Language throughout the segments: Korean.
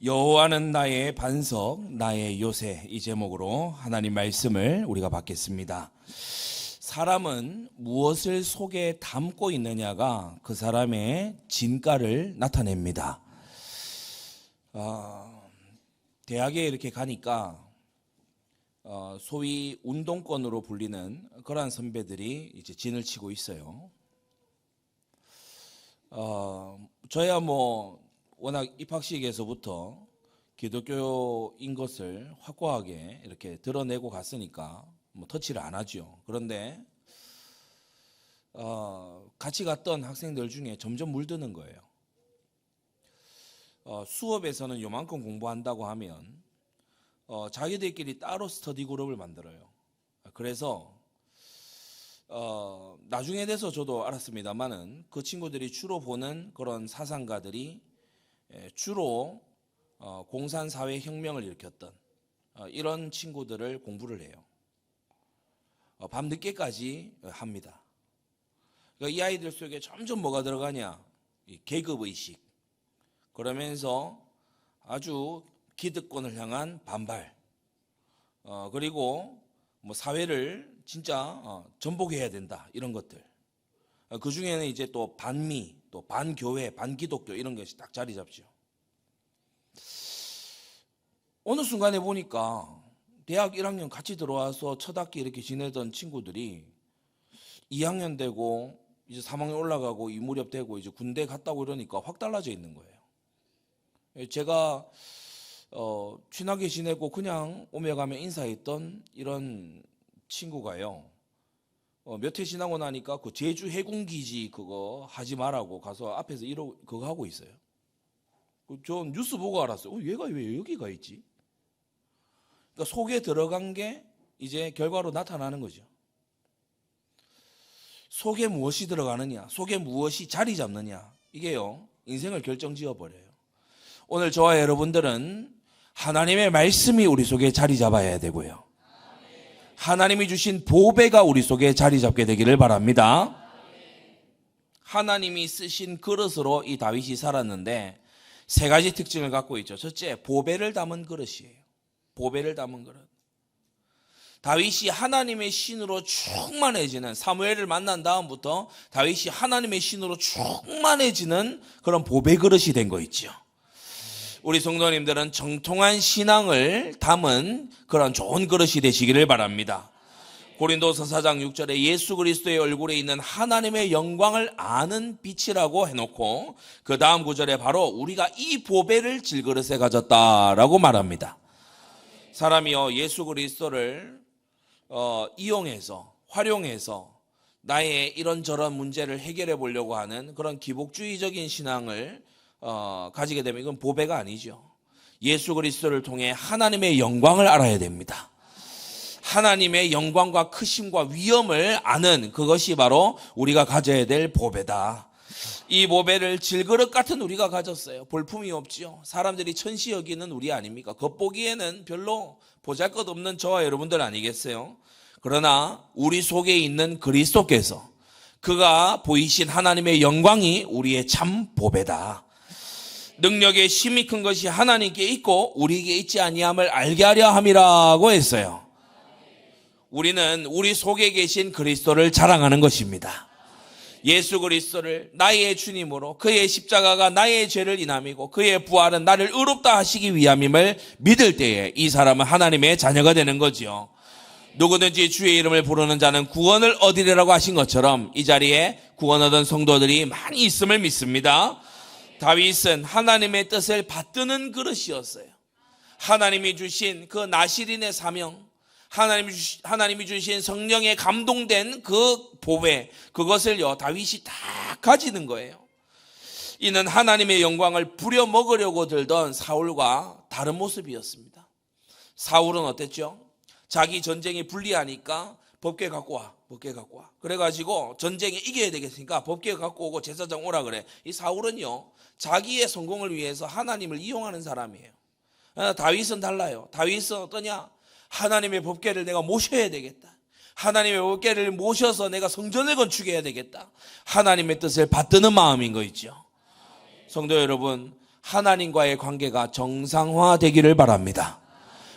여호와는 나의 반석, 나의 요새, 이 제목으로 하나님 말씀을 우리가 받겠습니다. 사람은 무엇을 속에 담고 있느냐가 그 사람의 진가를 나타냅니다. 대학에 이렇게 가니까 소위 운동권으로 불리는 그러한 선배들이 이제 진을 치고 있어요. 저야 워낙 입학식에서부터 기독교인 것을 확고하게 이렇게 드러내고 갔으니까 터치를 안 하죠. 그런데 같이 갔던 학생들 중에 점점 물드는 거예요. 수업에서는 요만큼 공부한다고 하면 자기들끼리 따로 스터디 그룹을 만들어요. 그래서 나중에 돼서 저도 알았습니다만은 그 친구들이 주로 보는 그런 사상가들이 주로 공산사회혁명을 일으켰던 이런 친구들을 공부를 해요. 밤늦게까지 합니다. 그러니까 이 아이들 속에 점점 뭐가 들어가냐? 이 계급의식. 그러면서 아주 기득권을 향한 반발. 그리고 사회를 진짜 전복해야 된다. 이런 것들. 그 중에는 이제 또 반미, 또 반교회, 반기독교 이런 것이 딱 자리 잡죠. 어느 순간에 보니까 대학 1학년 같이 들어와서 첫 학기 이렇게 지내던 친구들이 2학년 되고 이제 3학년 올라가고 이 무렵 되고 이제 군대 갔다고 이러니까 확 달라져 있는 거예요. 제가 친하게 지내고 그냥 오며 가며 인사했던 이런 친구가요. 몇 해 지나고 나니까 그 제주 해군기지 그거 하지 말라고 가서 앞에서 그거 하고 있어요. 저 뉴스 보고 알았어요. 얘가 왜 여기 가 있지? 그러니까 속에 들어간 게 이제 결과로 나타나는 거죠. 속에 무엇이 들어가느냐, 속에 무엇이 자리 잡느냐, 이게요 인생을 결정지어 버려요. 오늘 저와 여러분들은 하나님의 말씀이 우리 속에 자리 잡아야 되고요. 하나님이 주신 보배가 우리 속에 자리 잡게 되기를 바랍니다. 하나님이 쓰신 그릇으로 이 다윗이 살았는데 세 가지 특징을 갖고 있죠. 첫째, 보배를 담은 그릇이에요. 보배를 담은 그릇. 다윗이 하나님의 신으로 충만해지는, 사무엘을 만난 다음부터 다윗이 하나님의 신으로 충만해지는 그런 보배 그릇이 된 거 있죠. 우리 성도님들은 정통한 신앙을 담은 그런 좋은 그릇이 되시기를 바랍니다. 고린도서 4장 6절에 예수 그리스도의 얼굴에 있는 하나님의 영광을 아는 빛이라고 해놓고 그 다음 구절에 바로 우리가 이 보배를 질그릇에 가졌다라고 말합니다. 사람이요 예수 그리스도를 이용해서 활용해서 나의 이런저런 문제를 해결해 보려고 하는 그런 기복주의적인 신앙을 가지게 되면 이건 보배가 아니죠. 예수 그리스도를 통해 하나님의 영광을 알아야 됩니다. 하나님의 영광과 크심과 위엄을 아는 그것이 바로 우리가 가져야 될 보배다. 이 보배를 질그릇 같은 우리가 가졌어요. 볼품이 없지요. 사람들이 천시 여기는 우리 아닙니까? 겉보기에는 별로 보잘것없는 저와 여러분들 아니겠어요? 그러나 우리 속에 있는 그리스도께서 그가 보이신 하나님의 영광이 우리의 참 보배다. 능력의 힘이 큰 것이 하나님께 있고 우리에게 있지 아니함을 알게 하려 함이라고 했어요. 우리는 우리 속에 계신 그리스도를 자랑하는 것입니다. 예수 그리스도를 나의 주님으로 그의 십자가가 나의 죄를 인함이고 그의 부활은 나를 의롭다 하시기 위함임을 믿을 때에 이 사람은 하나님의 자녀가 되는 거죠. 누구든지 주의 이름을 부르는 자는 구원을 얻으리라고 하신 것처럼 이 자리에 구원 얻은 성도들이 많이 있음을 믿습니다. 다윗은 하나님의 뜻을 받드는 그릇이었어요. 하나님이 주신 그 나실인의 사명, 하나님이 주신 성령에 감동된 그 보배, 그것을요 다윗이 다 가지는 거예요. 이는 하나님의 영광을 부려먹으려고 들던 사울과 다른 모습이었습니다. 사울은 어땠죠? 자기 전쟁이 불리하니까 법궤 갖고 와. 그래가지고 전쟁에 이겨야 되겠으니까 법궤 갖고 오고 제사장 오라 그래. 이 사울은요 자기의 성공을 위해서 하나님을 이용하는 사람이에요. 다윗은 달라요. 다윗은 어떠냐? 하나님의 법궤를 내가 모셔야 되겠다. 하나님의 법궤를 모셔서 내가 성전을 건축해야 되겠다. 하나님의 뜻을 받드는 마음인 거 있죠. 성도 여러분, 하나님과의 관계가 정상화되기를 바랍니다.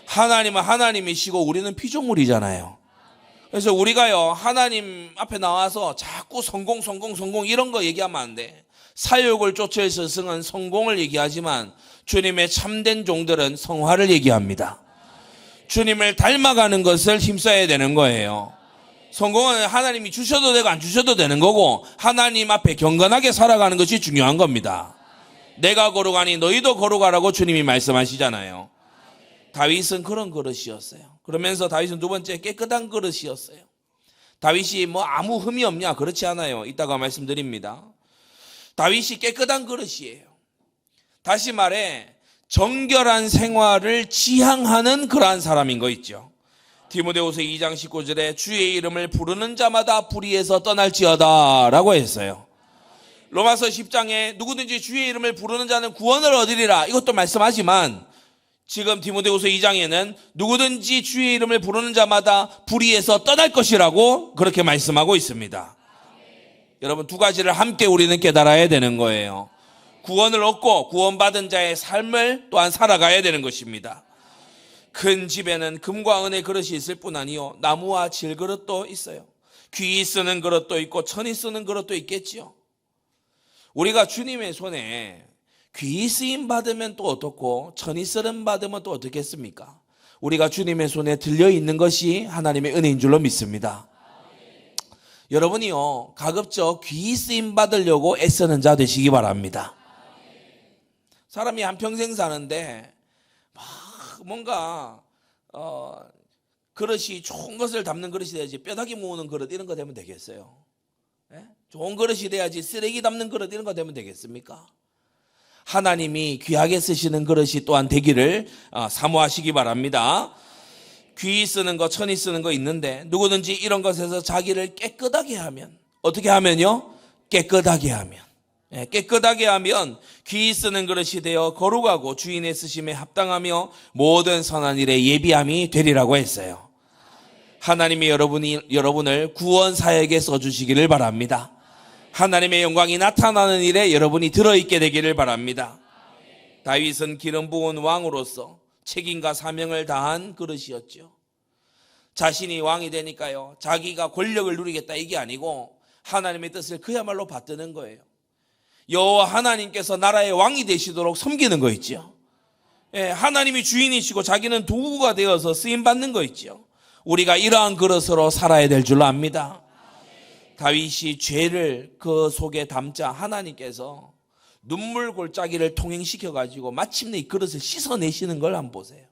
하나님은 하나님이시고 우리는 피조물이잖아요. 그래서 우리가요, 하나님 앞에 나와서 자꾸 성공 이런 거 얘기하면 안 돼. 사욕을 쫓을 스승은 성공을 얘기하지만 주님의 참된 종들은 성화를 얘기합니다. 주님을 닮아가는 것을 힘써야 되는 거예요. 성공은 하나님이 주셔도 되고 안 주셔도 되는 거고 하나님 앞에 경건하게 살아가는 것이 중요한 겁니다. 내가 거룩하니 너희도 거룩하라고 주님이 말씀하시잖아요. 다윗은 그런 그릇이었어요. 그러면서 다윗은 두 번째 깨끗한 그릇이었어요. 다윗이 뭐 아무 흠이 없냐? 그렇지 않아요. 이따가 말씀드립니다. 다윗이 깨끗한 그릇이에요. 다시 말해 정결한 생활을 지향하는 그러한 사람인 거 있죠. 디모데후서 2장 19절에 주의 이름을 부르는 자마다 불의에서 떠날지어다 라고 했어요. 로마서 10장에 누구든지 주의 이름을 부르는 자는 구원을 얻으리라 이것도 말씀하지만 지금 디모데후서 2장에는 누구든지 주의 이름을 부르는 자마다 불의에서 떠날 것이라고 그렇게 말씀하고 있습니다. 여러분 두 가지를 함께 우리는 깨달아야 되는 거예요. 구원을 얻고 구원받은 자의 삶을 또한 살아가야 되는 것입니다. 큰 집에는 금과 은의 그릇이 있을 뿐 아니요 나무와 질그릇도 있어요. 귀히 쓰는 그릇도 있고 천이 쓰는 그릇도 있겠지요. 우리가 주님의 손에 귀히 쓰임 받으면 또 어떻고 천이 쓰임 받으면 또 어떻겠습니까? 우리가 주님의 손에 들려있는 것이 하나님의 은혜인 줄로 믿습니다. 여러분이요 가급적 귀히 쓰임 받으려고 애쓰는 자 되시기 바랍니다. 사람이 한평생 사는데 막 뭔가 그릇이 좋은 것을 담는 그릇이 돼야지 뼈다귀 모으는 그릇 이런 거 되면 되겠어요? 네? 좋은 그릇이 돼야지 쓰레기 담는 그릇 이런 거 되면 되겠습니까? 하나님이 귀하게 쓰시는 그릇이 또한 되기를 사모하시기 바랍니다. 귀히 쓰는 거 천이 쓰는 거 있는데 누구든지 이런 것에서 자기를 깨끗하게 하면 어떻게 하면요? 깨끗하게 하면 깨끗하게 하면 귀히 쓰는 그릇이 되어 거룩하고 주인의 쓰심에 합당하며 모든 선한 일에 예비함이 되리라고 했어요. 하나님이 여러분을 구원 사역에 써주시기를 바랍니다. 하나님의 영광이 나타나는 일에 여러분이 들어있게 되기를 바랍니다. 다윗은 기름 부은 왕으로서 책임과 사명을 다한 그릇이었죠. 자신이 왕이 되니까요 자기가 권력을 누리겠다 이게 아니고 하나님의 뜻을 그야말로 받드는 거예요. 여호와 하나님께서 나라의 왕이 되시도록 섬기는 거 있죠. 하나님이 주인이시고 자기는 도구가 되어서 쓰임받는 거 있죠. 우리가 이러한 그릇으로 살아야 될 줄로 압니다. 다윗이 죄를 그 속에 담자 하나님께서 눈물 골짜기를 통행시켜가지고 마침내 이 그릇을 씻어내시는 걸 한번 보세요.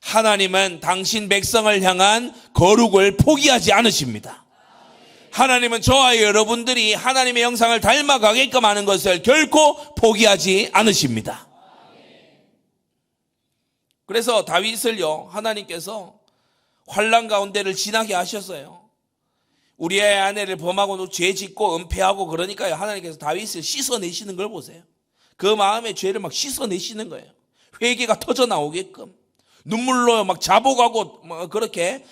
하나님은 당신 백성을 향한 거룩을 포기하지 않으십니다. 하나님은 저와 여러분들이 하나님의 형상을 닮아가게끔 하는 것을 결코 포기하지 않으십니다. 그래서 다윗을요 하나님께서 환난 가운데를 지나게 하셨어요. 우리의 아내를 범하고 죄 짓고 은폐하고 그러니까요 하나님께서 다윗을 씻어내시는 걸 보세요. 그 마음의 죄를 막 씻어내시는 거예요. 회개가 터져 나오게끔 눈물로 막 자복하고 그렇게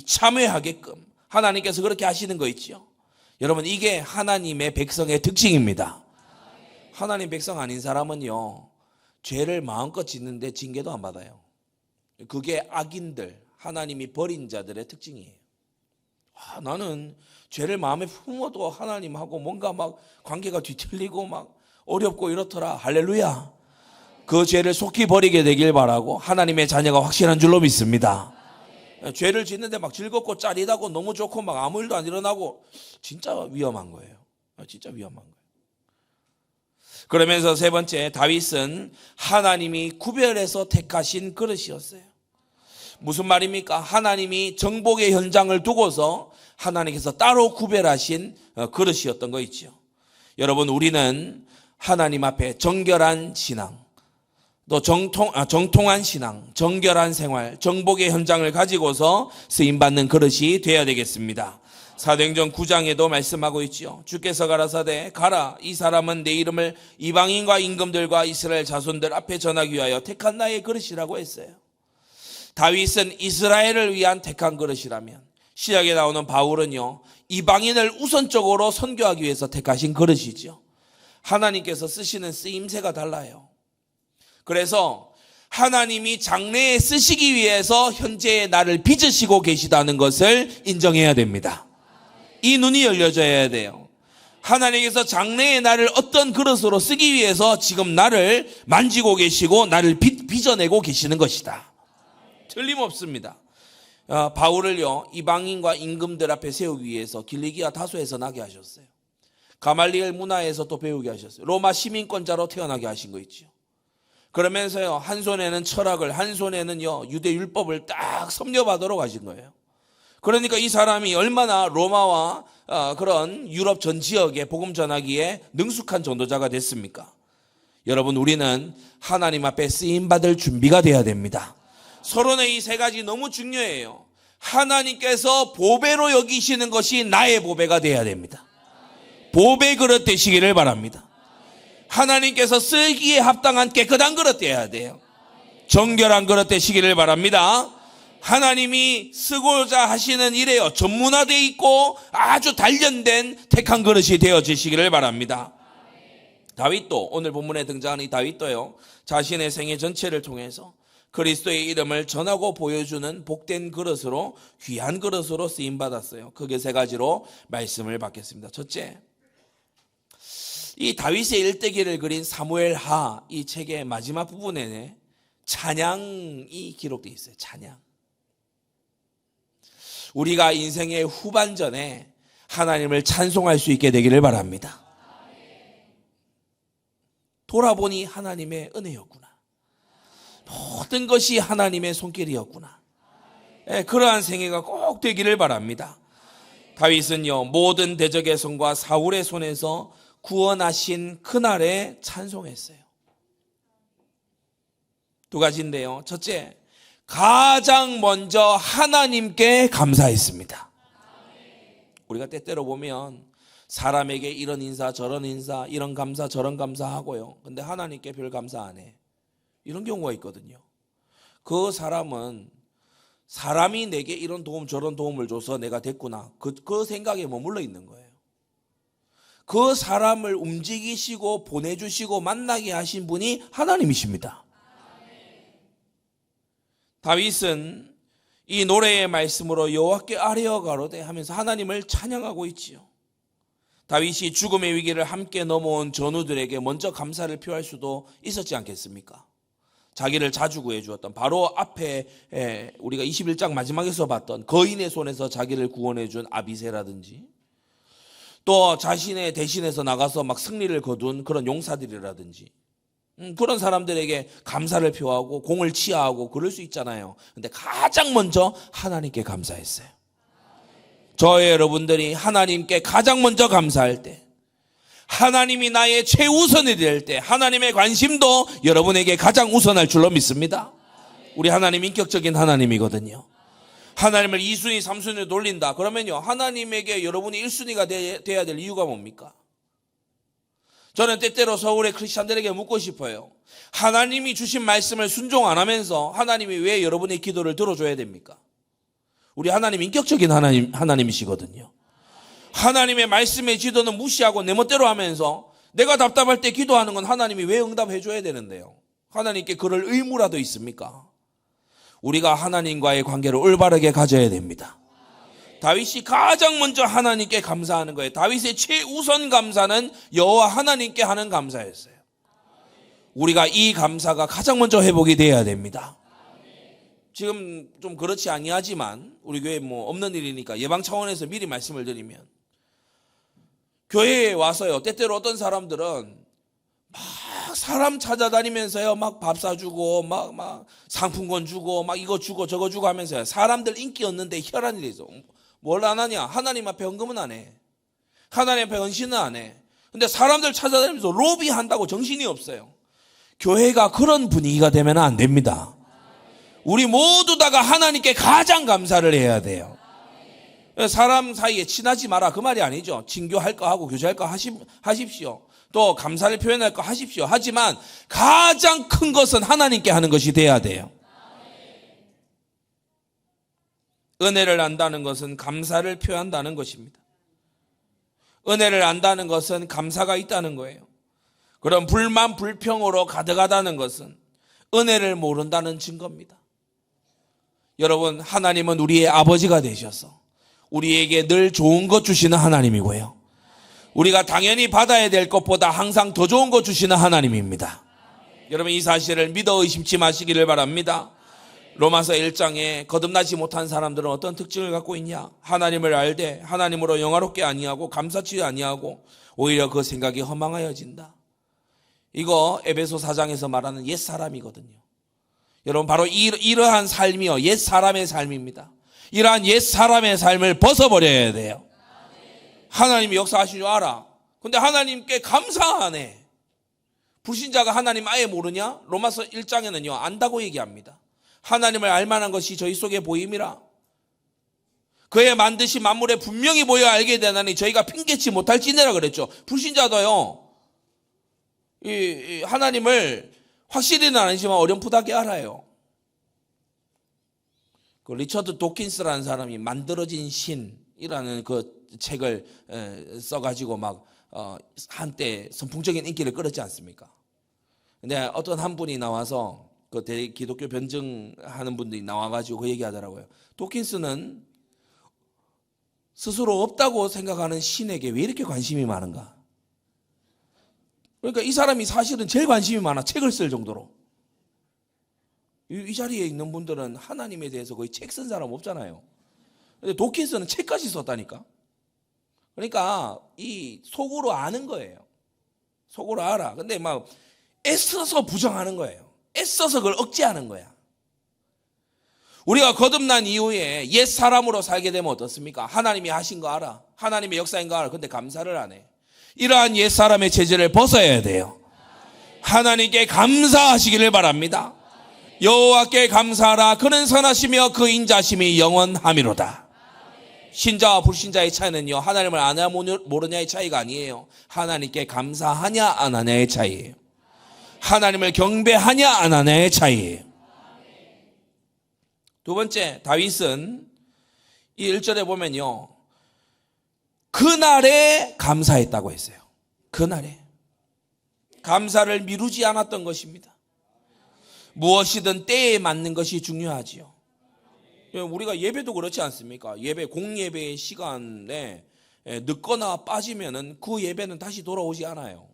참회하게끔 하나님께서 그렇게 하시는 거 있죠. 여러분 이게 하나님의 백성의 특징입니다. 하나님 백성 아닌 사람은요 죄를 마음껏 짓는데 징계도 안 받아요. 그게 악인들 하나님이 버린 자들의 특징이에요. 나는 죄를 마음에 품어도 하나님하고 뭔가 막 관계가 뒤틀리고 막 어렵고 이렇더라. 할렐루야. 그 죄를 속히 버리게 되길 바라고 하나님의 자녀가 확실한 줄로 믿습니다. 죄를 짓는데 막 즐겁고 짜릿하고 너무 좋고 막 아무 일도 안 일어나고 진짜 위험한 거예요. 진짜 위험한 거예요. 그러면서 세 번째 다윗은 하나님이 구별해서 택하신 그릇이었어요. 무슨 말입니까? 하나님이 정복의 현장을 두고서 하나님께서 따로 구별하신 그릇이었던 거 있죠. 여러분 우리는 하나님 앞에 정결한 신앙 또 정통한 신앙, 정결한 생활, 정복의 현장을 가지고서 쓰임받는 그릇이 되어야 되겠습니다. 사도행전 9장에도 말씀하고 있죠. 주께서 가라사대 가라 이 사람은 내 이름을 이방인과 임금들과 이스라엘 자손들 앞에 전하기 위하여 택한 나의 그릇이라고 했어요. 다윗은 이스라엘을 위한 택한 그릇이라면 시작에 나오는 바울은요 이방인을 우선적으로 선교하기 위해서 택하신 그릇이죠. 하나님께서 쓰시는 쓰임새가 달라요. 그래서 하나님이 장래에 쓰시기 위해서 현재의 나를 빚으시고 계시다는 것을 인정해야 됩니다. 이 눈이 열려져야 돼요. 하나님께서 장래의 나를 어떤 그릇으로 쓰기 위해서 지금 나를 만지고 계시고 나를 빚어내고 계시는 것이다. 틀림없습니다. 바울을요, 이방인과 임금들 앞에 세우기 위해서 길리기아 다소에서 나게 하셨어요. 가말리엘 문화에서 또 배우게 하셨어요. 로마 시민권자로 태어나게 하신 거 있죠. 그러면서요, 한 손에는 철학을, 한 손에는요, 유대 율법을 딱 섭렵하도록 하신 거예요. 그러니까 이 사람이 얼마나 로마와 그런 유럽 전 지역에 복음 전하기에 능숙한 전도자가 됐습니까? 여러분, 우리는 하나님 앞에 쓰임받을 준비가 돼야 됩니다. 서론의 이 세 가지 너무 중요해요. 하나님께서 보배로 여기시는 것이 나의 보배가 돼야 됩니다. 보배 그릇 되시기를 바랍니다. 하나님께서 쓰기에 합당한 깨끗한 그릇 되어야 돼요. 정결한 그릇 되시기를 바랍니다. 하나님이 쓰고자 하시는 일에요, 전문화되어 있고 아주 단련된 택한 그릇이 되어지시기를 바랍니다. 다윗도, 오늘 본문에 등장하는 이 다윗도요, 자신의 생애 전체를 통해서 그리스도의 이름을 전하고 보여주는 복된 그릇으로, 귀한 그릇으로 쓰임받았어요. 크게 세 가지로 말씀을 받겠습니다. 첫째, 이 다윗의 일대기를 그린 사무엘하 이 책의 마지막 부분에 찬양이 기록되어 있어요. 찬양. 우리가 인생의 후반전에 하나님을 찬송할 수 있게 되기를 바랍니다. 돌아보니 하나님의 은혜였구나. 모든 것이 하나님의 손길이었구나. 그러한 생애가 꼭 되기를 바랍니다. 다윗은요, 모든 대적의 손과 사울의 손에서 구원하신 그날에 찬송했어요. 두 가지인데요. 첫째, 가장 먼저 하나님께 감사했습니다. 우리가 때때로 보면 사람에게 이런 인사 저런 인사, 이런 감사 저런 감사하고요, 근데 하나님께 별 감사 안 해. 이런 경우가 있거든요. 그 사람은 사람이 내게 이런 도움 저런 도움을 줘서 내가 됐구나, 그 생각에 머물러 있는 거예요. 그 사람을 움직이시고 보내주시고 만나게 하신 분이 하나님이십니다. 다윗은 이 노래의 말씀으로 여호와께 아뢰어 가로되 하면서 하나님을 찬양하고 있지요. 다윗이 죽음의 위기를 함께 넘어온 전우들에게 먼저 감사를 표할 수도 있었지 않겠습니까? 자기를 자주 구해주었던, 바로 앞에 우리가 21장 마지막에서 봤던 거인의 손에서 자기를 구원해준 아비새라든지, 또 자신의 대신해서 나가서 막 승리를 거둔 그런 용사들이라든지, 그런 사람들에게 감사를 표하고 공을 치하하고 그럴 수 있잖아요. 근데 가장 먼저 하나님께 감사했어요. 저의 여러분들이 하나님께 가장 먼저 감사할 때, 하나님이 나의 최우선이 될 때, 하나님의 관심도 여러분에게 가장 우선할 줄로 믿습니다. 우리 하나님 인격적인 하나님이거든요. 하나님을 2순위, 3순위로 돌린다. 그러면요, 하나님에게 여러분이 1순위가 돼야 될 이유가 뭡니까? 저는 때때로 서울의 크리스찬들에게 묻고 싶어요. 하나님이 주신 말씀을 순종 안 하면서 하나님이 왜 여러분의 기도를 들어줘야 됩니까? 우리 하나님 인격적인 하나님이시거든요. 하나님의 말씀의 지도는 무시하고 내 멋대로 하면서 내가 답답할 때 기도하는 건 하나님이 왜 응답해 줘야 되는데요? 하나님께 그럴 의무라도 있습니까? 우리가 하나님과의 관계를 올바르게 가져야 됩니다. 다윗이 가장 먼저 하나님께 감사하는 거예요. 다윗의 최우선 감사는 여호와 하나님께 하는 감사였어요. 우리가 이 감사가 가장 먼저 회복이 돼야 됩니다. 지금 좀 그렇지 아니하지만 우리 교회에 뭐 없는 일이니까 예방 차원에서 미리 말씀을 드리면, 교회에 와서요, 때때로 어떤 사람들은 막 사람 찾아다니면서요, 막 밥 사주고 막 상품권 주고 막 이거 주고 저거 주고 하면서요, 사람들 인기 얻는데 혈안이 되죠. 뭘 안 하냐? 하나님 앞에 헌금은 안 해. 하나님 앞에 헌신은 안 해. 근데 사람들 찾아다니면서 로비한다고 정신이 없어요. 교회가 그런 분위기가 되면 안 됩니다. 우리 모두 다가 하나님께 가장 감사를 해야 돼요. 사람 사이에 친하지 마라, 그 말이 아니죠. 친교할 거 하고 교제할 거 하십시오. 또 감사를 표현할 거 하십시오. 하지만 가장 큰 것은 하나님께 하는 것이 돼야 돼요. 은혜를 안다는 것은 감사를 표한다는 것입니다. 은혜를 안다는 것은 감사가 있다는 거예요. 그런 불만 불평으로 가득하다는 것은 은혜를 모른다는 증거입니다. 여러분, 하나님은 우리의 아버지가 되셔서 우리에게 늘 좋은 것 주시는 하나님이고요, 우리가 당연히 받아야 될 것보다 항상 더 좋은 것 주시는 하나님입니다. 여러분, 이 사실을 믿어 의심치 마시기를 바랍니다. 로마서 1장에 거듭나지 못한 사람들은 어떤 특징을 갖고 있냐? 하나님을 알되 하나님으로 영화롭게 아니하고 감사치 아니하고 오히려 그 생각이 허망하여진다. 이거 에베소 4장에서 말하는 옛사람이거든요. 여러분, 바로 이러한 삶이요, 옛사람의 삶입니다. 이러한 옛사람의 삶을 벗어버려야 돼요. 하나님이 역사하신 줄 알아. 근데 하나님께 감사하네. 불신자가 하나님 아예 모르냐? 로마서 1장에는요 안다고 얘기합니다. 하나님을 알만한 것이 저희 속에 보임이라. 그의 만드신 만물에 분명히 보여 알게 되나니 저희가 핑계치 못할지니라 그랬죠. 불신자도요, 이 하나님을 확실히는 아니지만 어렴풋하게 알아요. 그 리처드 도킨스라는 사람이 만들어진 신이라는 그 책을 써가지고 막 한때 선풍적인 인기를 끌었지 않습니까? 근데 어떤 한 분이 나와서 그 기독교 변증하는 분들이 나와가지고 그 얘기하더라고요. 도킨스는 스스로 없다고 생각하는 신에게 왜 이렇게 관심이 많은가? 그러니까 이 사람이 사실은 제일 관심이 많아. 책을 쓸 정도로. 이 자리에 있는 분들은 하나님에 대해서 거의 책 쓴 사람 없잖아요. 근데 도킨스는 책까지 썼다니까. 그러니까 이 속으로 아는 거예요. 속으로 알아. 근데 막 애써서 부정하는 거예요. 애써서 그걸 억제하는 거야. 우리가 거듭난 이후에 옛 사람으로 살게 되면 어떻습니까? 하나님이 하신 거 알아. 하나님의 역사인 거 알아. 근데 감사를 안 해. 이러한 옛 사람의 체질을 벗어야 돼요. 하나님께 감사하시기를 바랍니다. 여호와께 감사하라. 그는 선하시며 그 인자심이 영원하미로다. 신자와 불신자의 차이는요, 하나님을 아냐 모르냐의 차이가 아니에요. 하나님께 감사하냐 안 하냐의 차이예요. 하나님을 경배하냐 안 하냐의 차이예요. 두 번째, 다윗은 이 1절에 보면요, 그날에 감사했다고 했어요. 그날에 감사를 미루지 않았던 것입니다. 무엇이든 때에 맞는 것이 중요하지요. 우리가 예배도 그렇지 않습니까? 예배, 공예배의 시간에 늦거나 빠지면은 그 예배는 다시 돌아오지 않아요.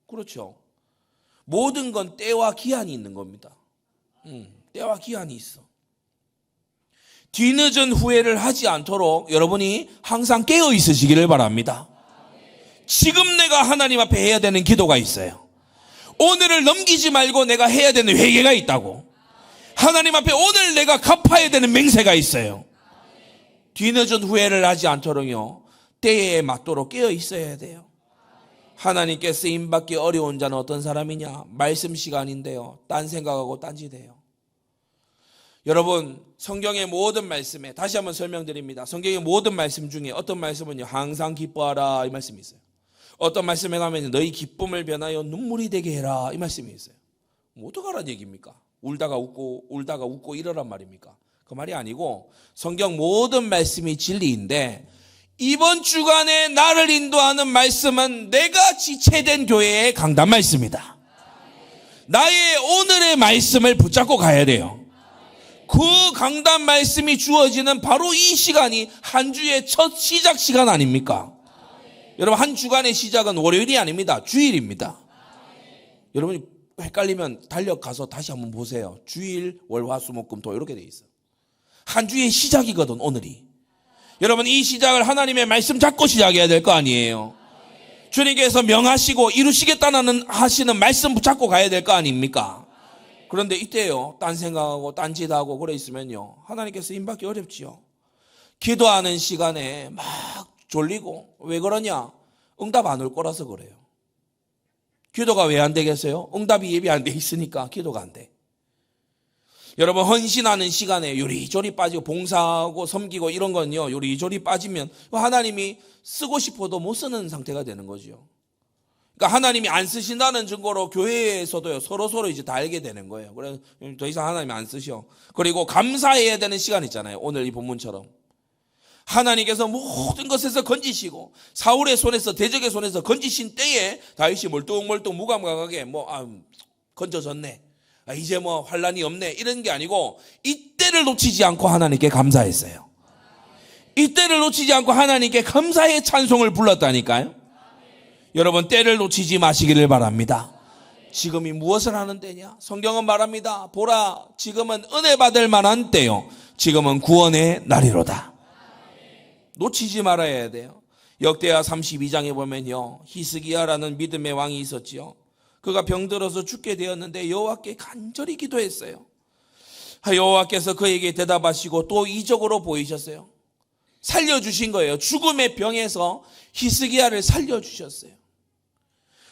그렇죠. 모든 건 때와 기한이 있는 겁니다. 때와 기한이 있어. 뒤늦은 후회를 하지 않도록 여러분이 항상 깨어 있으시기를 바랍니다. 지금 내가 하나님 앞에 해야 되는 기도가 있어요. 오늘을 넘기지 말고 내가 해야 되는 회개가 있다고. 하나님 앞에 오늘 내가 갚아야 되는 맹세가 있어요. 뒤늦은 후회를 하지 않도록요, 때에 맞도록 깨어 있어야 돼요. 하나님께 쓰임받기 어려운 자는 어떤 사람이냐? 말씀 시간인데요, 딴 생각하고 딴짓해요. 여러분, 성경의 모든 말씀에, 다시 한번 설명드립니다. 성경의 모든 말씀 중에 어떤 말씀은요, 항상 기뻐하라 이 말씀이 있어요. 어떤 말씀에 가면 너희 기쁨을 변하여 눈물이 되게 해라 이 말씀이 있어요. 뭐 어떡하라는 얘기입니까? 울다가 웃고 이러란 말입니까? 그 말이 아니고, 성경 모든 말씀이 진리인데 이번 주간에 나를 인도하는 말씀은 내가 지체된 교회의 강단 말씀이다. 나의 오늘의 말씀을 붙잡고 가야 돼요. 그 강단 말씀이 주어지는 바로 이 시간이 한 주의 첫 시작 시간 아닙니까? 여러분, 한 주간의 시작은 월요일이 아닙니다. 주일입니다. 여러분이 헷갈리면 달려가서 다시 한번 보세요. 주일, 월, 화, 수, 목, 금, 토 이렇게 돼 있어요. 한 주의 시작이거든, 오늘이. 여러분, 이 시작을 하나님의 말씀 잡고 시작해야 될 거 아니에요. 주님께서 명하시고 이루시겠다는 하시는 말씀 붙잡고 가야 될 거 아닙니까? 그런데 이때요, 딴 생각하고 딴짓하고 그래 있으면요, 하나님께서 임받기 어렵지요. 기도하는 시간에 막 졸리고. 왜 그러냐? 응답 안 올 거라서 그래요. 기도가 왜 안 되겠어요? 응답이 예비 안 돼 있으니까 기도가 안 돼. 여러분, 헌신하는 시간에 요리조리 빠지고 봉사하고 섬기고 이런 건요, 요리조리 빠지면 하나님이 쓰고 싶어도 못 쓰는 상태가 되는 거죠. 그러니까 하나님이 안 쓰신다는 증거로 교회에서도요, 서로 이제 다 알게 되는 거예요. 그래서 더 이상 하나님이 안 쓰셔. 그리고 감사해야 되는 시간 있잖아요. 오늘 이 본문처럼. 하나님께서 모든 것에서 건지시고 사울의 손에서 대적의 손에서 건지신 때에 다윗이 멀뚱멀뚱 무감각하게 건져졌네, 이제 환란이 없네, 이런 게 아니고 이때를 놓치지 않고 하나님께 감사했어요. 이때를 놓치지 않고 하나님께 감사의 찬송을 불렀다니까요. 여러분, 때를 놓치지 마시기를 바랍니다. 지금이 무엇을 하는 때냐? 성경은 말합니다. 보라, 지금은 은혜 받을 만한 때요, 지금은 구원의 날이로다. 놓치지 말아야 돼요. 역대하 32장에 보면요, 히스기야라는 믿음의 왕이 있었지요. 그가 병들어서 죽게 되었는데 여호와께 간절히 기도했어요. 여호와께서 그에게 대답하시고 또 이적으로 보이셨어요. 살려주신 거예요. 죽음의 병에서 히스기야를 살려주셨어요.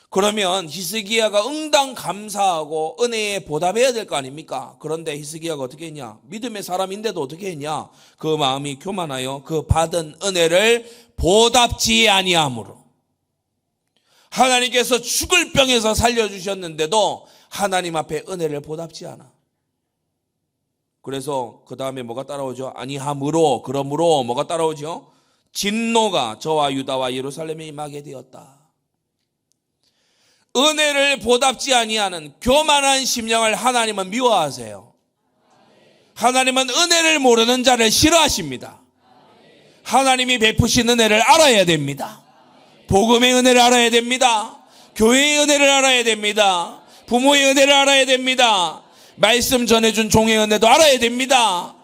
그러면 히스기야가 응당 감사하고 은혜에 보답해야 될 거 아닙니까? 그런데 히스기야가 어떻게 했냐? 믿음의 사람인데도 어떻게 했냐? 그 마음이 교만하여 그 받은 은혜를 보답지 아니함으로, 하나님께서 죽을 병에서 살려주셨는데도 하나님 앞에 은혜를 보답지 않아. 그래서 그 다음에 뭐가 따라오죠? 아니함으로, 그러므로 뭐가 따라오죠? 진노가 저와 유다와 예루살렘에 임하게 되었다. 은혜를 보답지 아니하는 교만한 심령을 하나님은 미워하세요. 하나님은 은혜를 모르는 자를 싫어하십니다. 하나님이 베푸신 은혜를 알아야 됩니다. 복음의 은혜를 알아야 됩니다. 교회의 은혜를 알아야 됩니다. 부모의 은혜를 알아야 됩니다. 말씀 전해준 종의 은혜도 알아야 됩니다.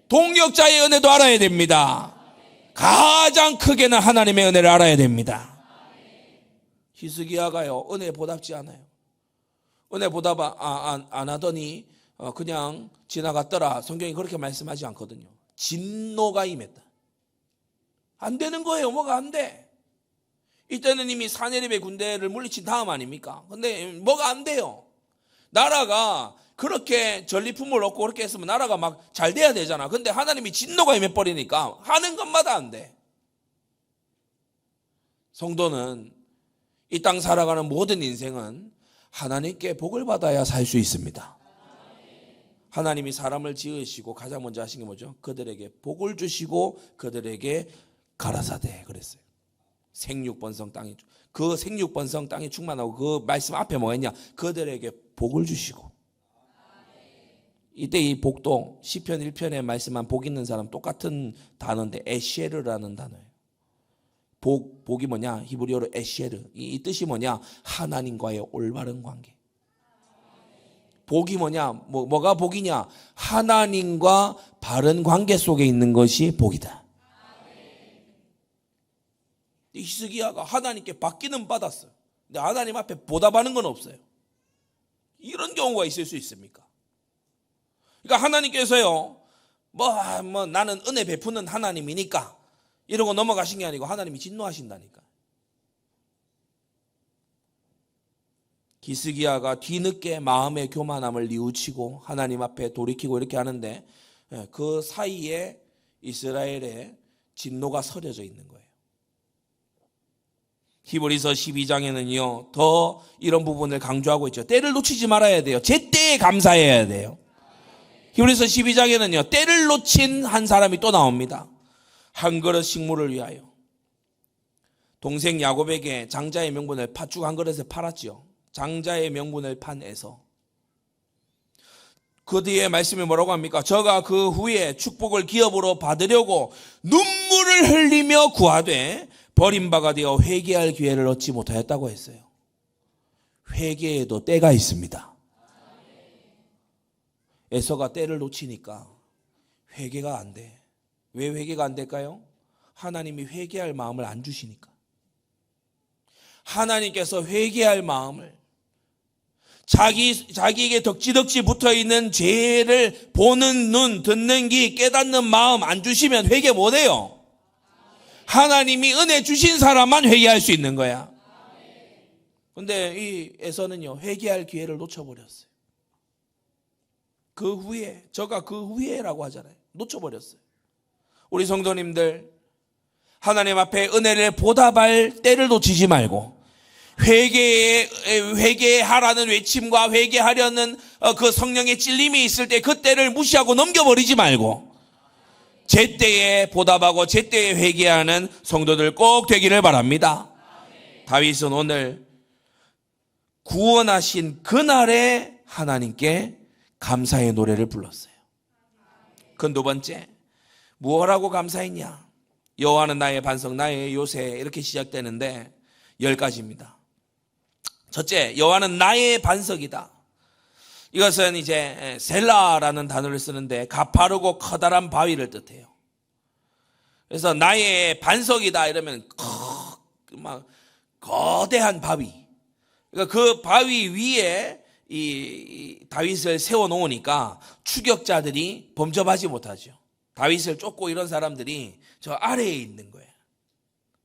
동역자의 은혜도 알아야 됩니다. 가장 크게는 하나님의 은혜를 알아야 됩니다. 히스기야가요, 은혜 보답지 않아요. 은혜 보답 안 하더니 그냥 지나갔더라. 성경이 그렇게 말씀하지 않거든요. 진노가 임했다. 안 되는 거예요. 뭐가 안 돼. 이때는 이미 사내립의 군대를 물리친 다음 아닙니까? 근데 뭐가 안 돼요. 나라가 그렇게 전리품을 얻고 그렇게 했으면 나라가 막 잘 돼야 되잖아. 근데 하나님이 진노가 임해버리니까 하는 것마다 안 돼. 성도는 이 땅 살아가는 모든 인생은 하나님께 복을 받아야 살 수 있습니다. 하나님이 사람을 지으시고 가장 먼저 하신 게 뭐죠? 그들에게 복을 주시고 그들에게 가라사대 그랬어요. 생육번성 땅에, 그 생육번성 땅에 충만하고, 그 말씀 앞에 뭐가 있냐? 그들에게 복을 주시고. 이때 이 복도 시편 1편에 말씀한 복 있는 사람 똑같은 단어인데 에시에르라는 단어예요. 복이 뭐냐? 히브리어로 에시에르. 이 뜻이 뭐냐? 하나님과의 올바른 관계. 복이 뭐냐? 뭐가 복이냐? 하나님과 바른 관계 속에 있는 것이 복이다. 히스기야가 하나님께 받기는 받았어요. 근데 하나님 앞에 보답하는 건 없어요. 이런 경우가 있을 수 있습니까? 그러니까 하나님께서요, 나는 은혜 베푸는 하나님이니까 이러고 넘어가신 게 아니고 하나님이 진노하신다니까. 히스기야가 뒤늦게 마음의 교만함을 뉘우치고 하나님 앞에 돌이키고 이렇게 하는데, 그 사이에 이스라엘의 진노가 서려져 있는 거예요. 히브리서 12장에는요 더 이런 부분을 강조하고 있죠. 때를 놓치지 말아야 돼요. 제때에 감사해야 돼요. 히브리서 12장에는요 때를 놓친 한 사람이 또 나옵니다. 한 그릇 식물을 위하여. 동생 야곱에게 장자의 명분을 팥죽 한 그릇에 팔았지요. 장자의 명분을 판 에서. 그 뒤에 말씀이 뭐라고 합니까? 저가 그 후에 축복을 기업으로 받으려고 눈물을 흘리며 구하되 버림바가 되어 회개할 기회를 얻지 못하였다고 했어요. 회개에도 때가 있습니다. 에서가 때를 놓치니까 회개가 안 돼. 왜 회개가 안 될까요? 하나님이 회개할 마음을 안 주시니까. 하나님께서 회개할 마음을, 자기에게 덕지덕지 붙어있는 죄를 보는 눈, 듣는 귀, 깨닫는 마음 안 주시면 회개 못해요. 하나님이 은혜 주신 사람만 회개할 수 있는 거야. 그런데 이 에서는요 회개할 기회를 놓쳐버렸어요. 그 후에, 저가 그 후에라고 하잖아요. 놓쳐버렸어요. 우리 성도님들, 하나님 앞에 은혜를 보답할 때를 놓치지 말고 회개하라는 외침과 회개하려는 그 성령의 찔림이 있을 때 그 때를 무시하고 넘겨버리지 말고 제때에 보답하고 제때에 회개하는 성도들 꼭 되기를 바랍니다. 다윗은 오늘 구원하신 그날에 하나님께 감사의 노래를 불렀어요. 그 두 번째, 무엇하고 감사했냐? 여호와는 나의 반석, 나의 요새, 이렇게 시작되는데 10가지입니다. 첫째, 여호와는 나의 반석이다. 이것은 이제 셀라라는 단어를 쓰는데 가파르고 커다란 바위를 뜻해요. 그래서 나의 반석이다 이러면 막 거대한 바위. 그러니까 그 바위 위에 이 다윗을 세워 놓으니까 추격자들이 범접하지 못하죠. 다윗을 쫓고 이런 사람들이 저 아래에 있는 거예요.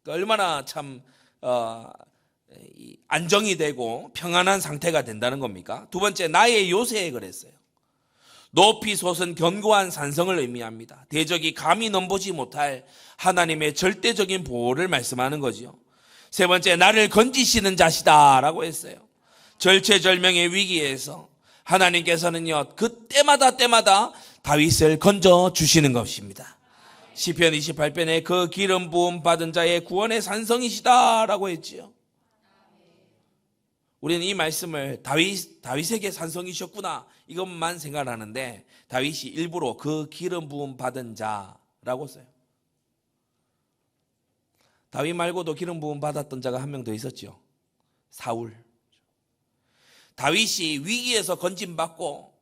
그러니까 얼마나 참 안정이 되고 평안한 상태가 된다는 겁니까? 두 번째, 나의 요새에 그랬어요. 높이 솟은 견고한 산성을 의미합니다. 대적이 감히 넘보지 못할 하나님의 절대적인 보호를 말씀하는 거죠. 세 번째, 나를 건지시는 자시다라고 했어요. 절체절명의 위기에서 하나님께서는요, 그때마다 다윗을 건져 주시는 것입니다. 시편 28편에 그 기름 부음 받은 자의 구원의 산성이시다라고 했지요. 우리는 이 말씀을 다윗에게 산성이셨구나 이것만 생각하는데 다윗이 일부러 그 기름 부음 받은 자라고 써요. 다윗 말고도 기름 부음 받았던 자가 한 명 더 있었죠. 사울. 다윗이 위기에서 건짐받고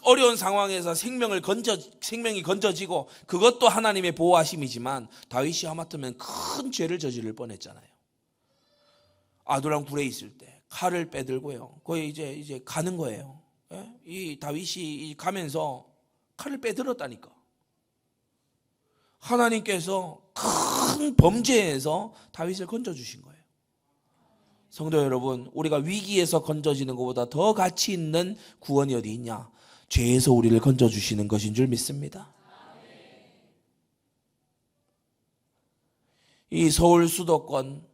어려운 상황에서 생명이 건져지고 그것도 하나님의 보호하심이지만 다윗이 하마터면 큰 죄를 저지를 뻔했잖아요. 아두람 굴에 있을 때 칼을 빼들고요. 거의 이제 가는 거예요. 이 다윗이 가면서 칼을 빼들었다니까. 하나님께서 큰 범죄에서 다윗을 건져주신 거예요. 성도 여러분, 우리가 위기에서 건져지는 것보다 더 가치 있는 구원이 어디 있냐? 죄에서 우리를 건져주시는 것인 줄 믿습니다. 이 서울 수도권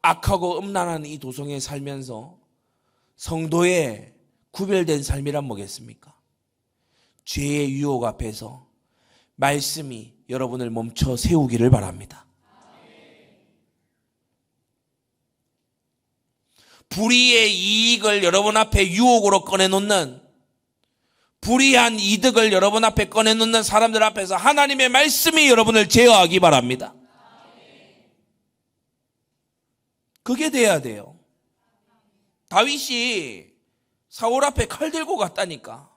악하고 음란한 이 도성에 살면서 성도의 구별된 삶이란 뭐겠습니까? 죄의 유혹 앞에서 말씀이 여러분을 멈춰 세우기를 바랍니다. 불의의 이익을 여러분 앞에 유혹으로 꺼내놓는, 불의한 이득을 여러분 앞에 꺼내놓는 사람들 앞에서 하나님의 말씀이 여러분을 제어하기 바랍니다. 그게 돼야 돼요. 다윗이 사울 앞에 칼 들고 갔다니까.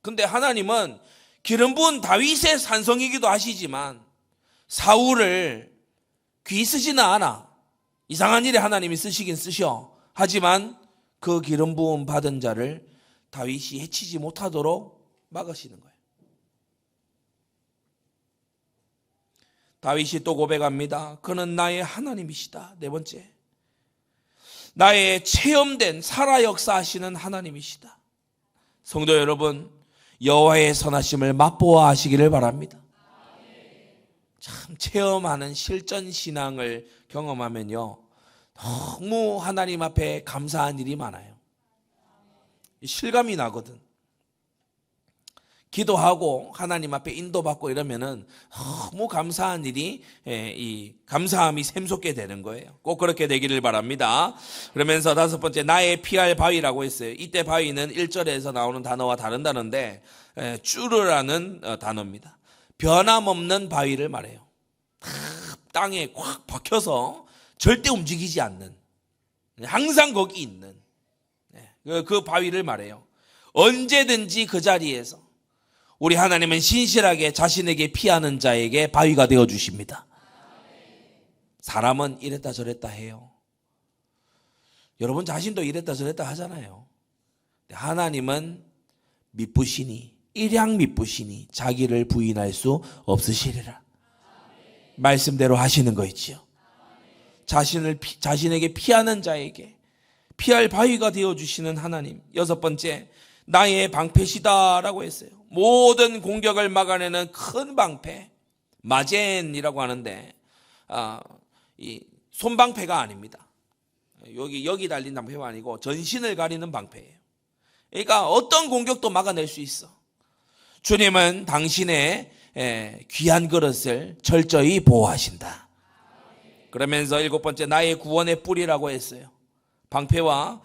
근데 하나님은 기름 부은 다윗의 산성이기도 하시지만 사울을 귀 쓰지는 않아. 이상한 일에 하나님이 쓰시긴 쓰셔. 하지만 그 기름 부음 받은 자를 다윗이 해치지 못하도록 막으시는 거예요. 다윗이 또 고백합니다. 그는 나의 하나님이시다. 네 번째, 나의 체험된 살아 역사하시는 하나님이시다. 성도 여러분, 여호와의 선하심을 맛보아 하시기를 바랍니다. 참 체험하는 실전 신앙을 경험하면요, 너무 하나님 앞에 감사한 일이 많아요. 실감이 나거든. 기도하고 하나님 앞에 인도받고 이러면은 너무 감사한 일이, 이 감사함이 샘솟게 되는 거예요. 꼭 그렇게 되기를 바랍니다. 그러면서 다섯 번째, 나의 피할 바위라고 했어요. 이때 바위는 1절에서 나오는 단어와 다른 단어인데 쭈르라는 단어입니다. 변함없는 바위를 말해요. 땅에 꽉 박혀서 절대 움직이지 않는, 항상 거기 있는 그 바위를 말해요. 언제든지 그 자리에서 우리 하나님은 신실하게 자신에게 피하는 자에게 바위가 되어주십니다. 사람은 이랬다 저랬다 해요. 여러분 자신도 이랬다 저랬다 하잖아요. 하나님은 미쁘시니, 일양 미쁘시니 자기를 부인할 수 없으시리라. 말씀대로 하시는 거 있지요. 자신에게 피하는 자에게 피할 바위가 되어주시는 하나님. 여섯 번째, 나의 방패시다라고 했어요. 모든 공격을 막아내는 큰 방패, 마젠이라고 하는데 이 손방패가 아닙니다. 여기 달린 방패가 아니고 전신을 가리는 방패예요. 그러니까 어떤 공격도 막아낼 수 있어. 주님은 당신의 귀한 그릇을 철저히 보호하신다. 그러면서 7번째, 나의 구원의 뿔이라고 했어요. 방패와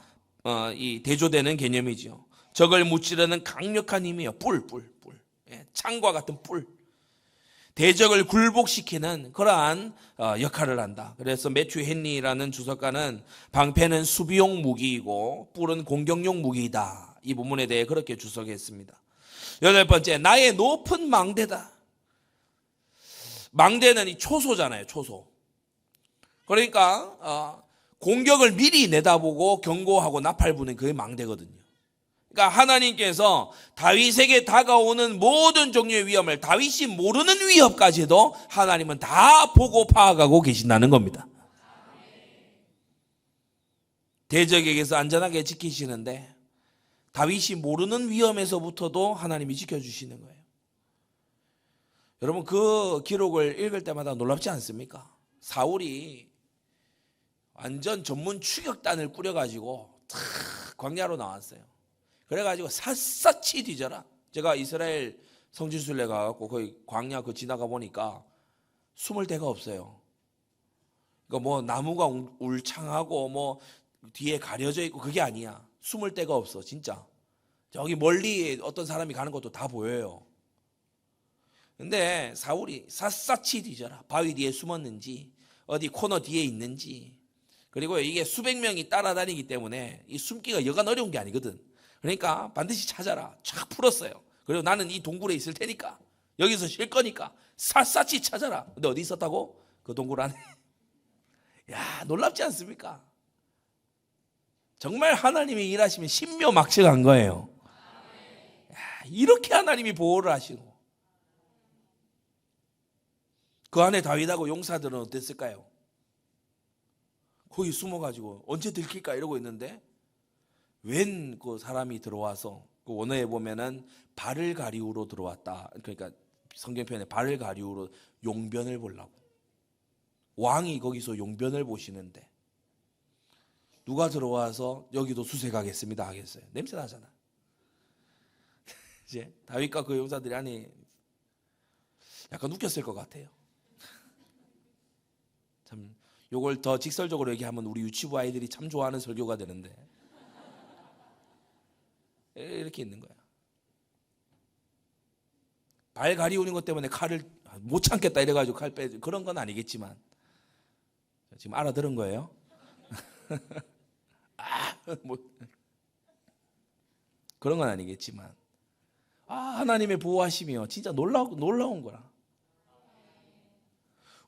이 대조되는 개념이죠. 적을 무찌르는 강력한 힘이에요. 뿔. 창과 같은 뿔. 대적을 굴복시키는 그러한 역할을 한다. 그래서 매튜 헨리라는 주석가는 방패는 수비용 무기이고 뿔은 공격용 무기이다. 이 부분에 대해 그렇게 주석했습니다. 8번째, 나의 높은 망대다. 망대는 이 초소잖아요. 초소. 그러니까 공격을 미리 내다보고 경고하고 나팔부는 그게 망대거든요. 그러니까 하나님께서 다윗에게 다가오는 모든 종류의 위험을, 다윗이 모르는 위협까지도 하나님은 다 보고 파악하고 계신다는 겁니다. 대적에게서 안전하게 지키시는데 다윗이 모르는 위험에서부터도 하나님이 지켜주시는 거예요. 여러분, 그 기록을 읽을 때마다 놀랍지 않습니까? 사울이 완전 전문 추격단을 꾸려가지고 광야로 나왔어요. 그래가지고 샅샅이 뒤져라. 제가 이스라엘 성지순례 가갖고 거기 광야 그 지나가 보니까 숨을 데가 없어요. 그러니까 뭐 나무가 울창하고 뭐 뒤에 가려져 있고 그게 아니야. 숨을 데가 없어, 진짜. 저기 멀리 어떤 사람이 가는 것도 다 보여요. 근데 사울이 샅샅이 뒤져라. 바위 뒤에 숨었는지, 어디 코너 뒤에 있는지. 그리고 이게 수백 명이 따라다니기 때문에 이 숨기가 여간 어려운 게 아니거든. 그러니까 반드시 찾아라. 쫙 풀었어요. 그리고 나는 이 동굴에 있을 테니까, 여기서 쉴 거니까 샅샅이 찾아라. 근데 어디 있었다고? 그 동굴 안에. 야, 놀랍지 않습니까? 정말 하나님이 일하시면 신묘막측한 거예요. 야, 이렇게 하나님이 보호를 하시고. 그 안에 다윗하고 용사들은 어땠을까요? 거기 숨어가지고 언제 들킬까 이러고 있는데 웬 그 사람이 들어와서, 그 원어에 보면은 발을 가리우로 들어왔다. 그러니까 성경편에 발을 가리우로 용변을 보려고. 왕이 거기서 용변을 보시는데 누가 들어와서 여기도 수색하겠습니다 하겠어요? 냄새 나잖아. 이제 다윗과 그 용사들이 아니 약간 웃겼을 것 같아요. 참 요걸 더 직설적으로 얘기하면 우리 유치부 아이들이 참 좋아하는 설교가 되는데 이렇게 있는 거야. 발 가리우는 것 때문에 칼을 못 참겠다 이래가지고 칼 빼, 그런 건 아니겠지만 지금 알아들은 거예요? 뭐 그런 건 아니겠지만 하나님의 보호하심이요 진짜 놀라운 거라.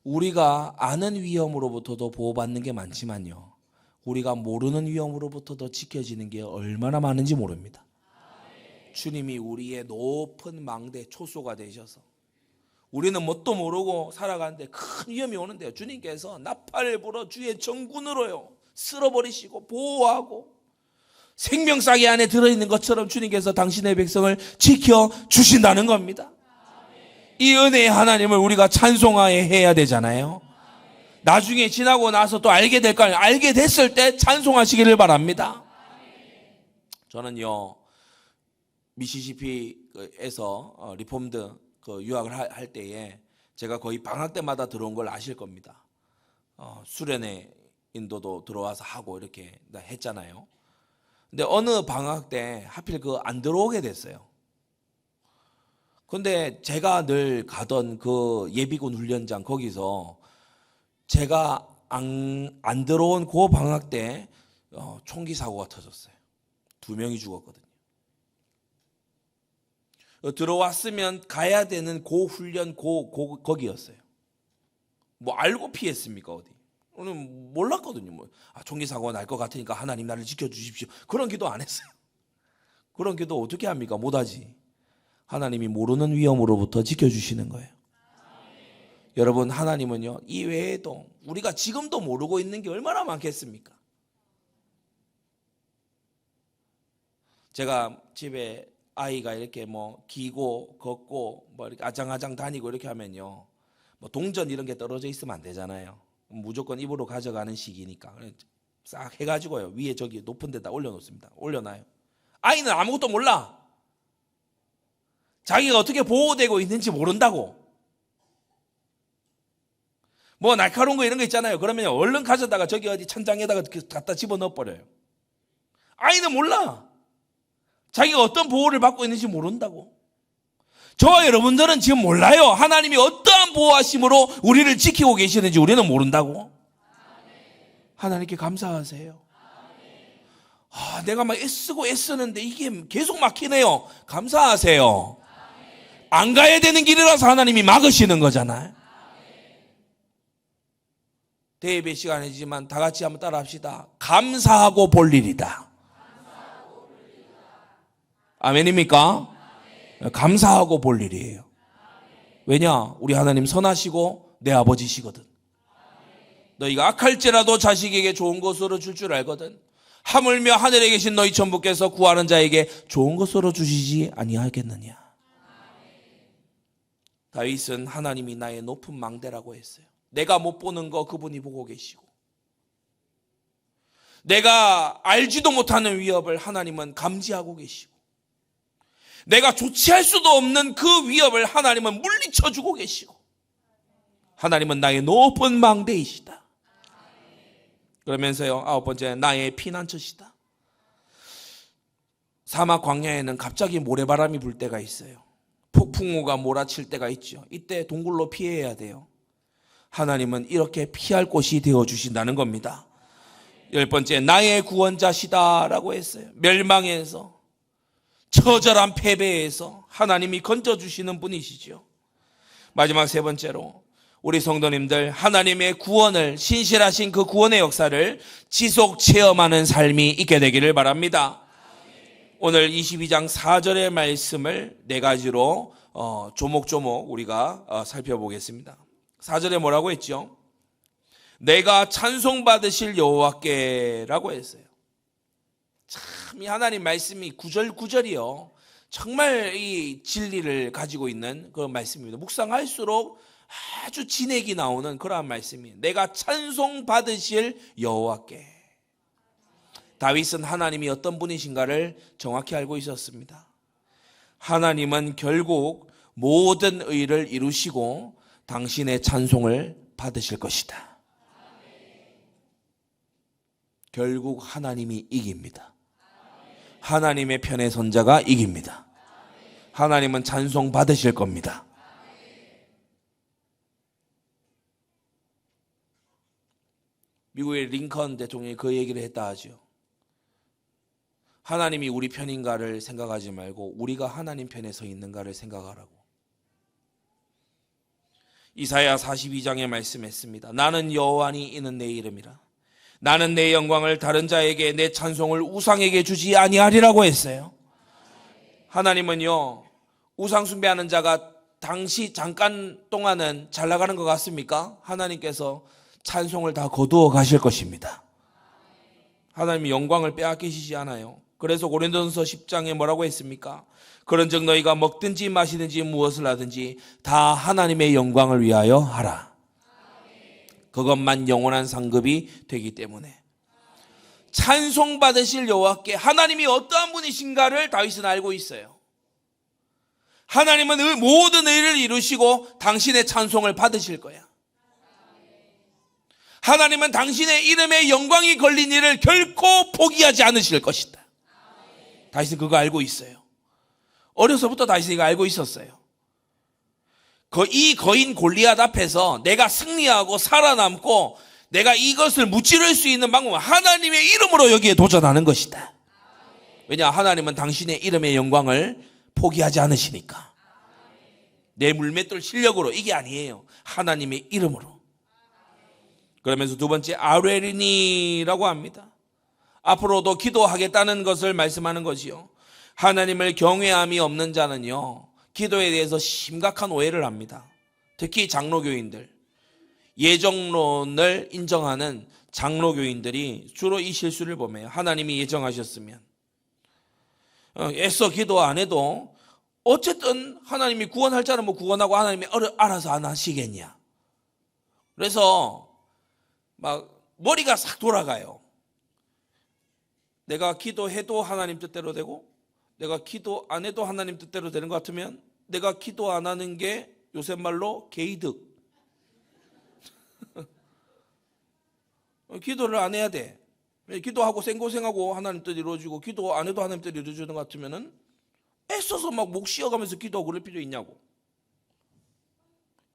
우리가 아는 위험으로부터도 보호받는 게 많지만요, 우리가 모르는 위험으로부터도 지켜지는 게 얼마나 많은지 모릅니다. 주님이 우리의 높은 망대 초소가 되셔서 우리는 뭣도 모르고 살아가는데 큰 위험이 오는데요, 주님께서 나팔을 불어 주의 정군으로요 쓸어버리시고 보호하고 생명싸개 안에 들어있는 것처럼 주님께서 당신의 백성을 지켜주신다는 겁니다. 이 은혜의 하나님을 우리가 찬송해야 되잖아요. 나중에 지나고 나서 또 알게 될 거 아니에요. 알게 됐을 때 찬송하시기를 바랍니다. 저는요 미시시피에서 리폼드 그 유학을 할 때에 제가 거의 방학 때마다 들어온 걸 아실 겁니다. 수련회 인도도 들어와서 하고 이렇게 했잖아요. 근데 어느 방학 때 하필 그 안 들어오게 됐어요. 근데 제가 늘 가던 그 예비군 훈련장 거기서 제가 안 들어온 그 방학 때 총기 사고가 터졌어요. 2명이 죽었거든요. 들어왔으면 가야 되는 고 훈련 거기였어요. 뭐 알고 피했습니까 어디? 오늘 몰랐거든요. 뭐 총기 사고가 날 것 같으니까 하나님 나를 지켜주십시오. 그런 기도 안 했어요. 그런 기도 어떻게 합니까? 못하지. 하나님이 모르는 위험으로부터 지켜주시는 거예요. 여러분, 하나님은요 이 외에도 우리가 지금도 모르고 있는 게 얼마나 많겠습니까? 제가 집에 아이가 이렇게 뭐 기고 걷고 뭐 이렇게 아장아장 다니고 이렇게 하면요, 뭐 동전 이런 게 떨어져 있으면 안 되잖아요. 무조건 입으로 가져가는 시기니까 싹 해가지고요 위에 저기 높은 데다 올려놓습니다. 올려놔요. 아이는 아무것도 몰라. 자기가 어떻게 보호되고 있는지 모른다고. 뭐 날카로운 거 이런 거 있잖아요. 그러면 얼른 가져다가 저기 어디 천장에다가 갖다 집어넣어 버려요. 아이는 몰라. 자기가 어떤 보호를 받고 있는지 모른다고. 저와 여러분들은 지금 몰라요. 하나님이 어떠한 보호하심으로 우리를 지키고 계시는지 우리는 모른다고. 하나님께 감사하세요. 내가 막 애쓰고 애쓰는데 이게 계속 막히네요. 감사하세요. 안 가야 되는 길이라서 하나님이 막으시는 거잖아요. 대예배 시간이지만 다 같이 한번 따라 합시다. 감사하고 볼 일이다. 아멘입니까? 감사하고 볼 일이에요. 왜냐? 우리 하나님 선하시고 내 아버지시거든. 너희가 악할지라도 자식에게 좋은 것으로 줄 줄 알거든. 하물며 하늘에 계신 너희 천부께서 구하는 자에게 좋은 것으로 주시지 아니하겠느냐. 다윗은 하나님이 나의 높은 망대라고 했어요. 내가 못 보는 거 그분이 보고 계시고, 내가 알지도 못하는 위협을 하나님은 감지하고 계시고, 내가 조치할 수도 없는 그 위협을 하나님은 물리쳐주고 계시고, 하나님은 나의 높은 망대이시다. 그러면서요, 9번째, 나의 피난처시다. 사막 광야에는 갑자기 모래바람이 불 때가 있어요. 폭풍우가 몰아칠 때가 있죠. 이때 동굴로 피해야 돼요. 하나님은 이렇게 피할 곳이 되어주신다는 겁니다. 10번째, 나의 구원자시다 라고 했어요. 멸망에서, 처절한 패배에서 하나님이 건져주시는 분이시죠. 마지막 3번째로, 우리 성도님들 하나님의 구원을, 신실하신 그 구원의 역사를 지속 체험하는 삶이 있게 되기를 바랍니다. 오늘 22장 4절의 말씀을 4가지로 조목조목 우리가 살펴보겠습니다. 4절에 뭐라고 했죠? 내가 찬송받으실 여호와께라고 했어요. 참, 이 하나님 말씀이 구절구절이요, 정말 이 진리를 가지고 있는 그런 말씀입니다. 묵상할수록 아주 진액이 나오는 그러한 말씀이에요. 내가 찬송받으실 여호와께. 다윗은 하나님이 어떤 분이신가를 정확히 알고 있었습니다. 하나님은 결국 모든 의를 이루시고 당신의 찬송을 받으실 것이다. 결국 하나님이 이깁니다. 하나님의 편에 선 자가 이깁니다. 하나님은 찬송 받으실 겁니다. 미국의 링컨 대통령이 그 얘기를 했다 하죠. 하나님이 우리 편인가를 생각하지 말고 우리가 하나님 편에 서 있는가를 생각하라고. 이사야 42장에 말씀했습니다. 나는 여호와니 이는 내 이름이라. 나는 내 영광을 다른 자에게, 내 찬송을 우상에게 주지 아니하리라고 했어요. 하나님은요, 우상 숭배하는 자가 당시 잠깐 동안은 잘 나가는 것 같습니까? 하나님께서 찬송을 다 거두어 가실 것입니다. 하나님이 영광을 빼앗기시지 않아요. 그래서 고린도전서 10장에 뭐라고 했습니까? 그런즉 너희가 먹든지 마시든지 무엇을 하든지 다 하나님의 영광을 위하여 하라. 그것만 영원한 상급이 되기 때문에. 찬송 받으실 여호와께, 하나님이 어떠한 분이신가를 다윗은 알고 있어요. 하나님은 모든 의를 이루시고 당신의 찬송을 받으실 거야. 하나님은 당신의 이름에 영광이 걸린 일을 결코 포기하지 않으실 것이다. 다윗은 그거 알고 있어요. 어려서부터 다윗은 이거 알고 있었어요. 이 거인 골리앗 앞에서 내가 승리하고 살아남고 내가 이것을 무찌를 수 있는 방법은 하나님의 이름으로 여기에 도전하는 것이다. 왜냐? 하나님은 당신의 이름의 영광을 포기하지 않으시니까. 내 물맷돌 실력으로 이게 아니에요. 하나님의 이름으로. 그러면서 2번째, 아뢰리니라고 합니다. 앞으로도 기도하겠다는 것을 말씀하는 것이요. 하나님을 경외함이 없는 자는요, 기도에 대해서 심각한 오해를 합니다. 특히 장로교인들, 예정론을 인정하는 장로교인들이 주로 이 실수를 범해요. 하나님이 예정하셨으면 애써 기도 안 해도 어쨌든 하나님이 구원할 자는 뭐 구원하고 하나님이 알아서 안 하시겠냐. 그래서 막 머리가 싹 돌아가요. 내가 기도해도 하나님 뜻대로 되고 내가 기도 안 해도 하나님 뜻대로 되는 것 같으면 내가 기도 안 하는 게 요새 말로 개이득. 기도를 안 해야 돼. 기도하고 생고생하고 하나님 뜻 이루어지고, 기도 안 해도 하나님 뜻 이루어지는 것 같으면은 애써서 막 목 쉬어가면서 기도하고 그럴 필요 있냐고.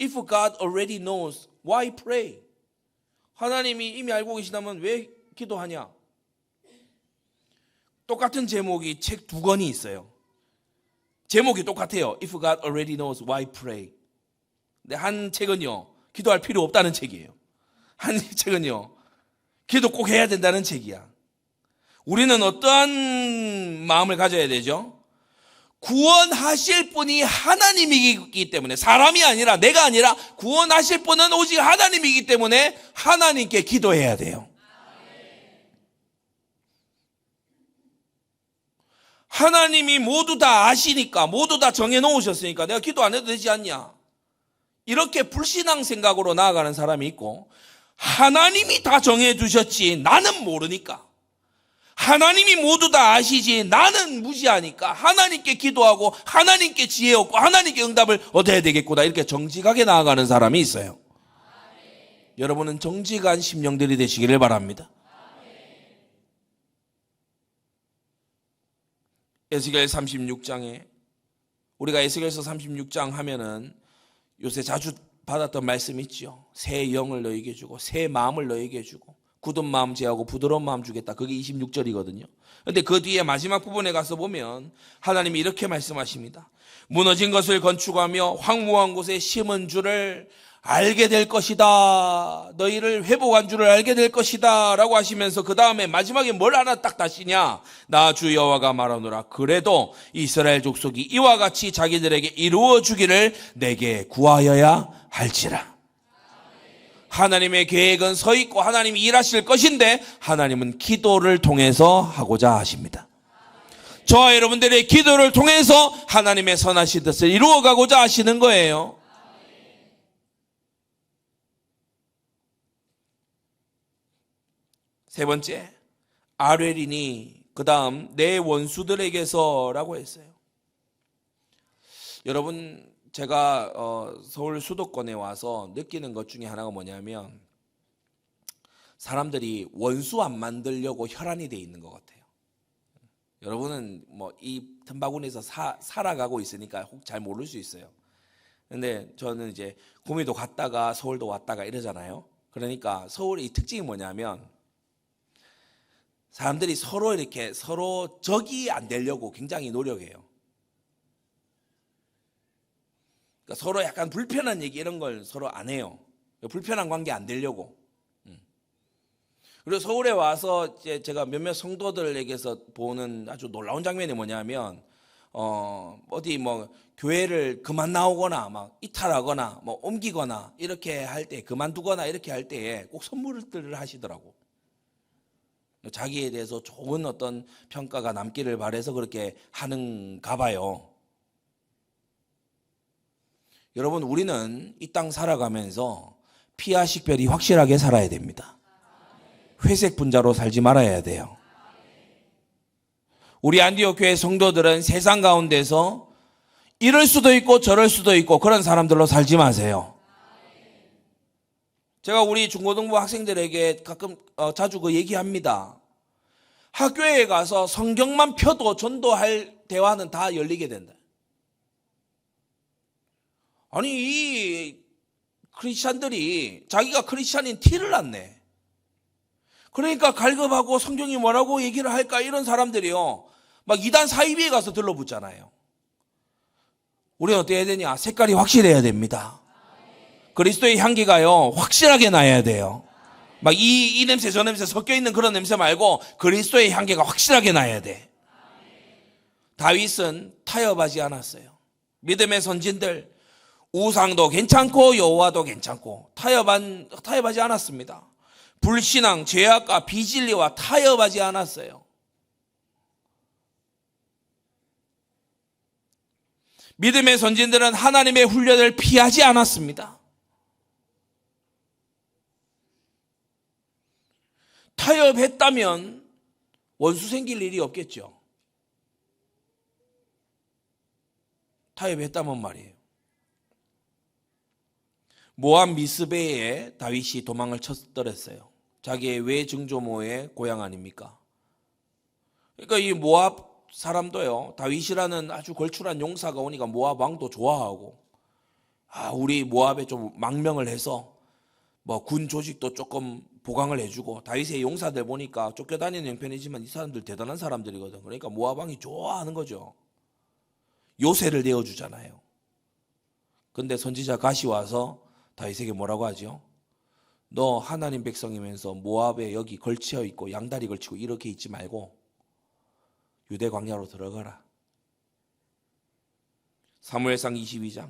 If God already knows, why pray? 하나님이 이미 알고 계시다면 왜 기도하냐? 똑같은 제목이 책 2권이 있어요. 제목이 똑같아요. If God already knows, why pray? 근데 한 책은요, 기도할 필요 없다는 책이에요. 한 책은요, 기도 꼭 해야 된다는 책이야. 우리는 어떠한 마음을 가져야 되죠? 구원하실 분이 하나님이기 때문에, 사람이 아니라, 내가 아니라 구원하실 분은 오직 하나님이기 때문에 하나님께 기도해야 돼요. 하나님이 모두 다 아시니까, 모두 다 정해놓으셨으니까 내가 기도 안 해도 되지 않냐, 이렇게 불신앙 생각으로 나아가는 사람이 있고, 하나님이 다 정해두셨지 나는 모르니까, 하나님이 모두 다 아시지 나는 무지하니까 하나님께 기도하고 하나님께 지혜 얻고 하나님께 응답을 얻어야 되겠구나, 이렇게 정직하게 나아가는 사람이 있어요. 여러분은 정직한 심령들이 되시기를 바랍니다. 에스겔 36장에, 우리가 에스겔서 36장 하면은 요새 자주 받았던 말씀 있죠. 새 영을 너에게 주고 새 마음을 너에게 주고 굳은 마음 제하고 부드러운 마음 주겠다. 그게 26절이거든요. 그런데 그 뒤에 마지막 부분에 가서 보면 하나님이 이렇게 말씀하십니다. 무너진 것을 건축하며 황무한 곳에 심은 줄을 알게 될 것이다. 너희를 회복한 줄을 알게 될 것이다 라고 하시면서 그 다음에 마지막에 뭘 하나 딱 다시냐, 나 주 여호와가 말하노라. 그래도 이스라엘 족속이 이와 같이 자기들에게 이루어 주기를 내게 구하여야 할지라. 하나님의 계획은 서 있고 하나님이 일하실 것인데 하나님은 기도를 통해서 하고자 하십니다. 저와 여러분들의 기도를 통해서 하나님의 선하신 뜻을 이루어가고자 하시는 거예요. 세 번째, 아뢰리니 그 다음 내 원수들에게서 라고 했어요. 여러분, 제가 서울 수도권에 와서 느끼는 것 중에 하나가 뭐냐면, 사람들이 원수 안 만들려고 혈안이 돼 있는 것 같아요. 여러분은 뭐 이 틈바구니에서 살아가고 있으니까 혹 잘 모를 수 있어요. 근데 저는 이제 구미도 갔다가 서울도 왔다가 이러잖아요. 그러니까 서울의 특징이 뭐냐면, 사람들이 서로 이렇게 서로 적이 안 되려고 굉장히 노력해요. 그러니까 서로 약간 불편한 얘기 이런 걸 서로 안 해요. 불편한 관계 안 되려고. 그리고 서울에 와서 이제 제가 몇몇 성도들에게서 보는 아주 놀라운 장면이 뭐냐면, 어디 뭐 교회를 그만 나오거나 막 이탈하거나 뭐 옮기거나 이렇게 할 때, 그만두거나 이렇게 할 때에 꼭 선물들을 하시더라고. 자기에 대해서 좋은 어떤 평가가 남기를 바라서 그렇게 하는가 봐요. 여러분, 우리는 이 땅 살아가면서 피와 식별이 확실하게 살아야 됩니다. 회색 분자로 살지 말아야 돼요. 우리 안디옥 교회 성도들은 세상 가운데서 이럴 수도 있고 저럴 수도 있고 그런 사람들로 살지 마세요. 제가 우리 중고등부 학생들에게 가끔 자주 그 얘기합니다. 학교에 가서 성경만 펴도 전도할 대화는 다 열리게 된다. 아니, 이 크리스찬들이 자기가 크리스찬인 티를 냈네. 그러니까 갈급하고 성경이 뭐라고 얘기를 할까, 이런 사람들이요, 막 이단 사이비에 가서 들러붙잖아요. 우리는 어떻게 해야 되냐? 색깔이 확실해야 됩니다. 그리스도의 향기가요, 확실하게 나야 돼요. 막 이 냄새 저 냄새 섞여 있는 그런 냄새 말고 그리스도의 향기가 확실하게 나야 돼. 다윗은 타협하지 않았어요. 믿음의 선진들, 우상도 괜찮고 여호와도 괜찮고 타협하지 않았습니다. 불신앙, 죄악과 비진리와 타협하지 않았어요. 믿음의 선진들은 하나님의 훈련을 피하지 않았습니다. 타협했다면 원수 생길 일이 없겠죠. 타협했다면 말이에요. 모압 미스베에 다윗이 도망을 쳤더랬어요. 자기의 외증조모의 고향 아닙니까? 그러니까 이 모압 사람도요, 다윗이라는 아주 걸출한 용사가 오니까 모압 왕도 좋아하고, 우리 모압에 좀 망명을 해서 뭐 군 조직도 조금 보강을 해주고, 다윗의 용사들 보니까 쫓겨다니는 형편이지만 이 사람들 대단한 사람들이거든. 그러니까 모압 왕이 좋아하는 거죠. 요새를 내어주잖아요. 근데 선지자 갓이 와서 다윗에게 뭐라고 하죠? 너 하나님 백성이면서 모압에 여기 걸쳐 있고 양다리 걸치고 이렇게 있지 말고 유대 광야로 들어가라. 사무엘상 22장.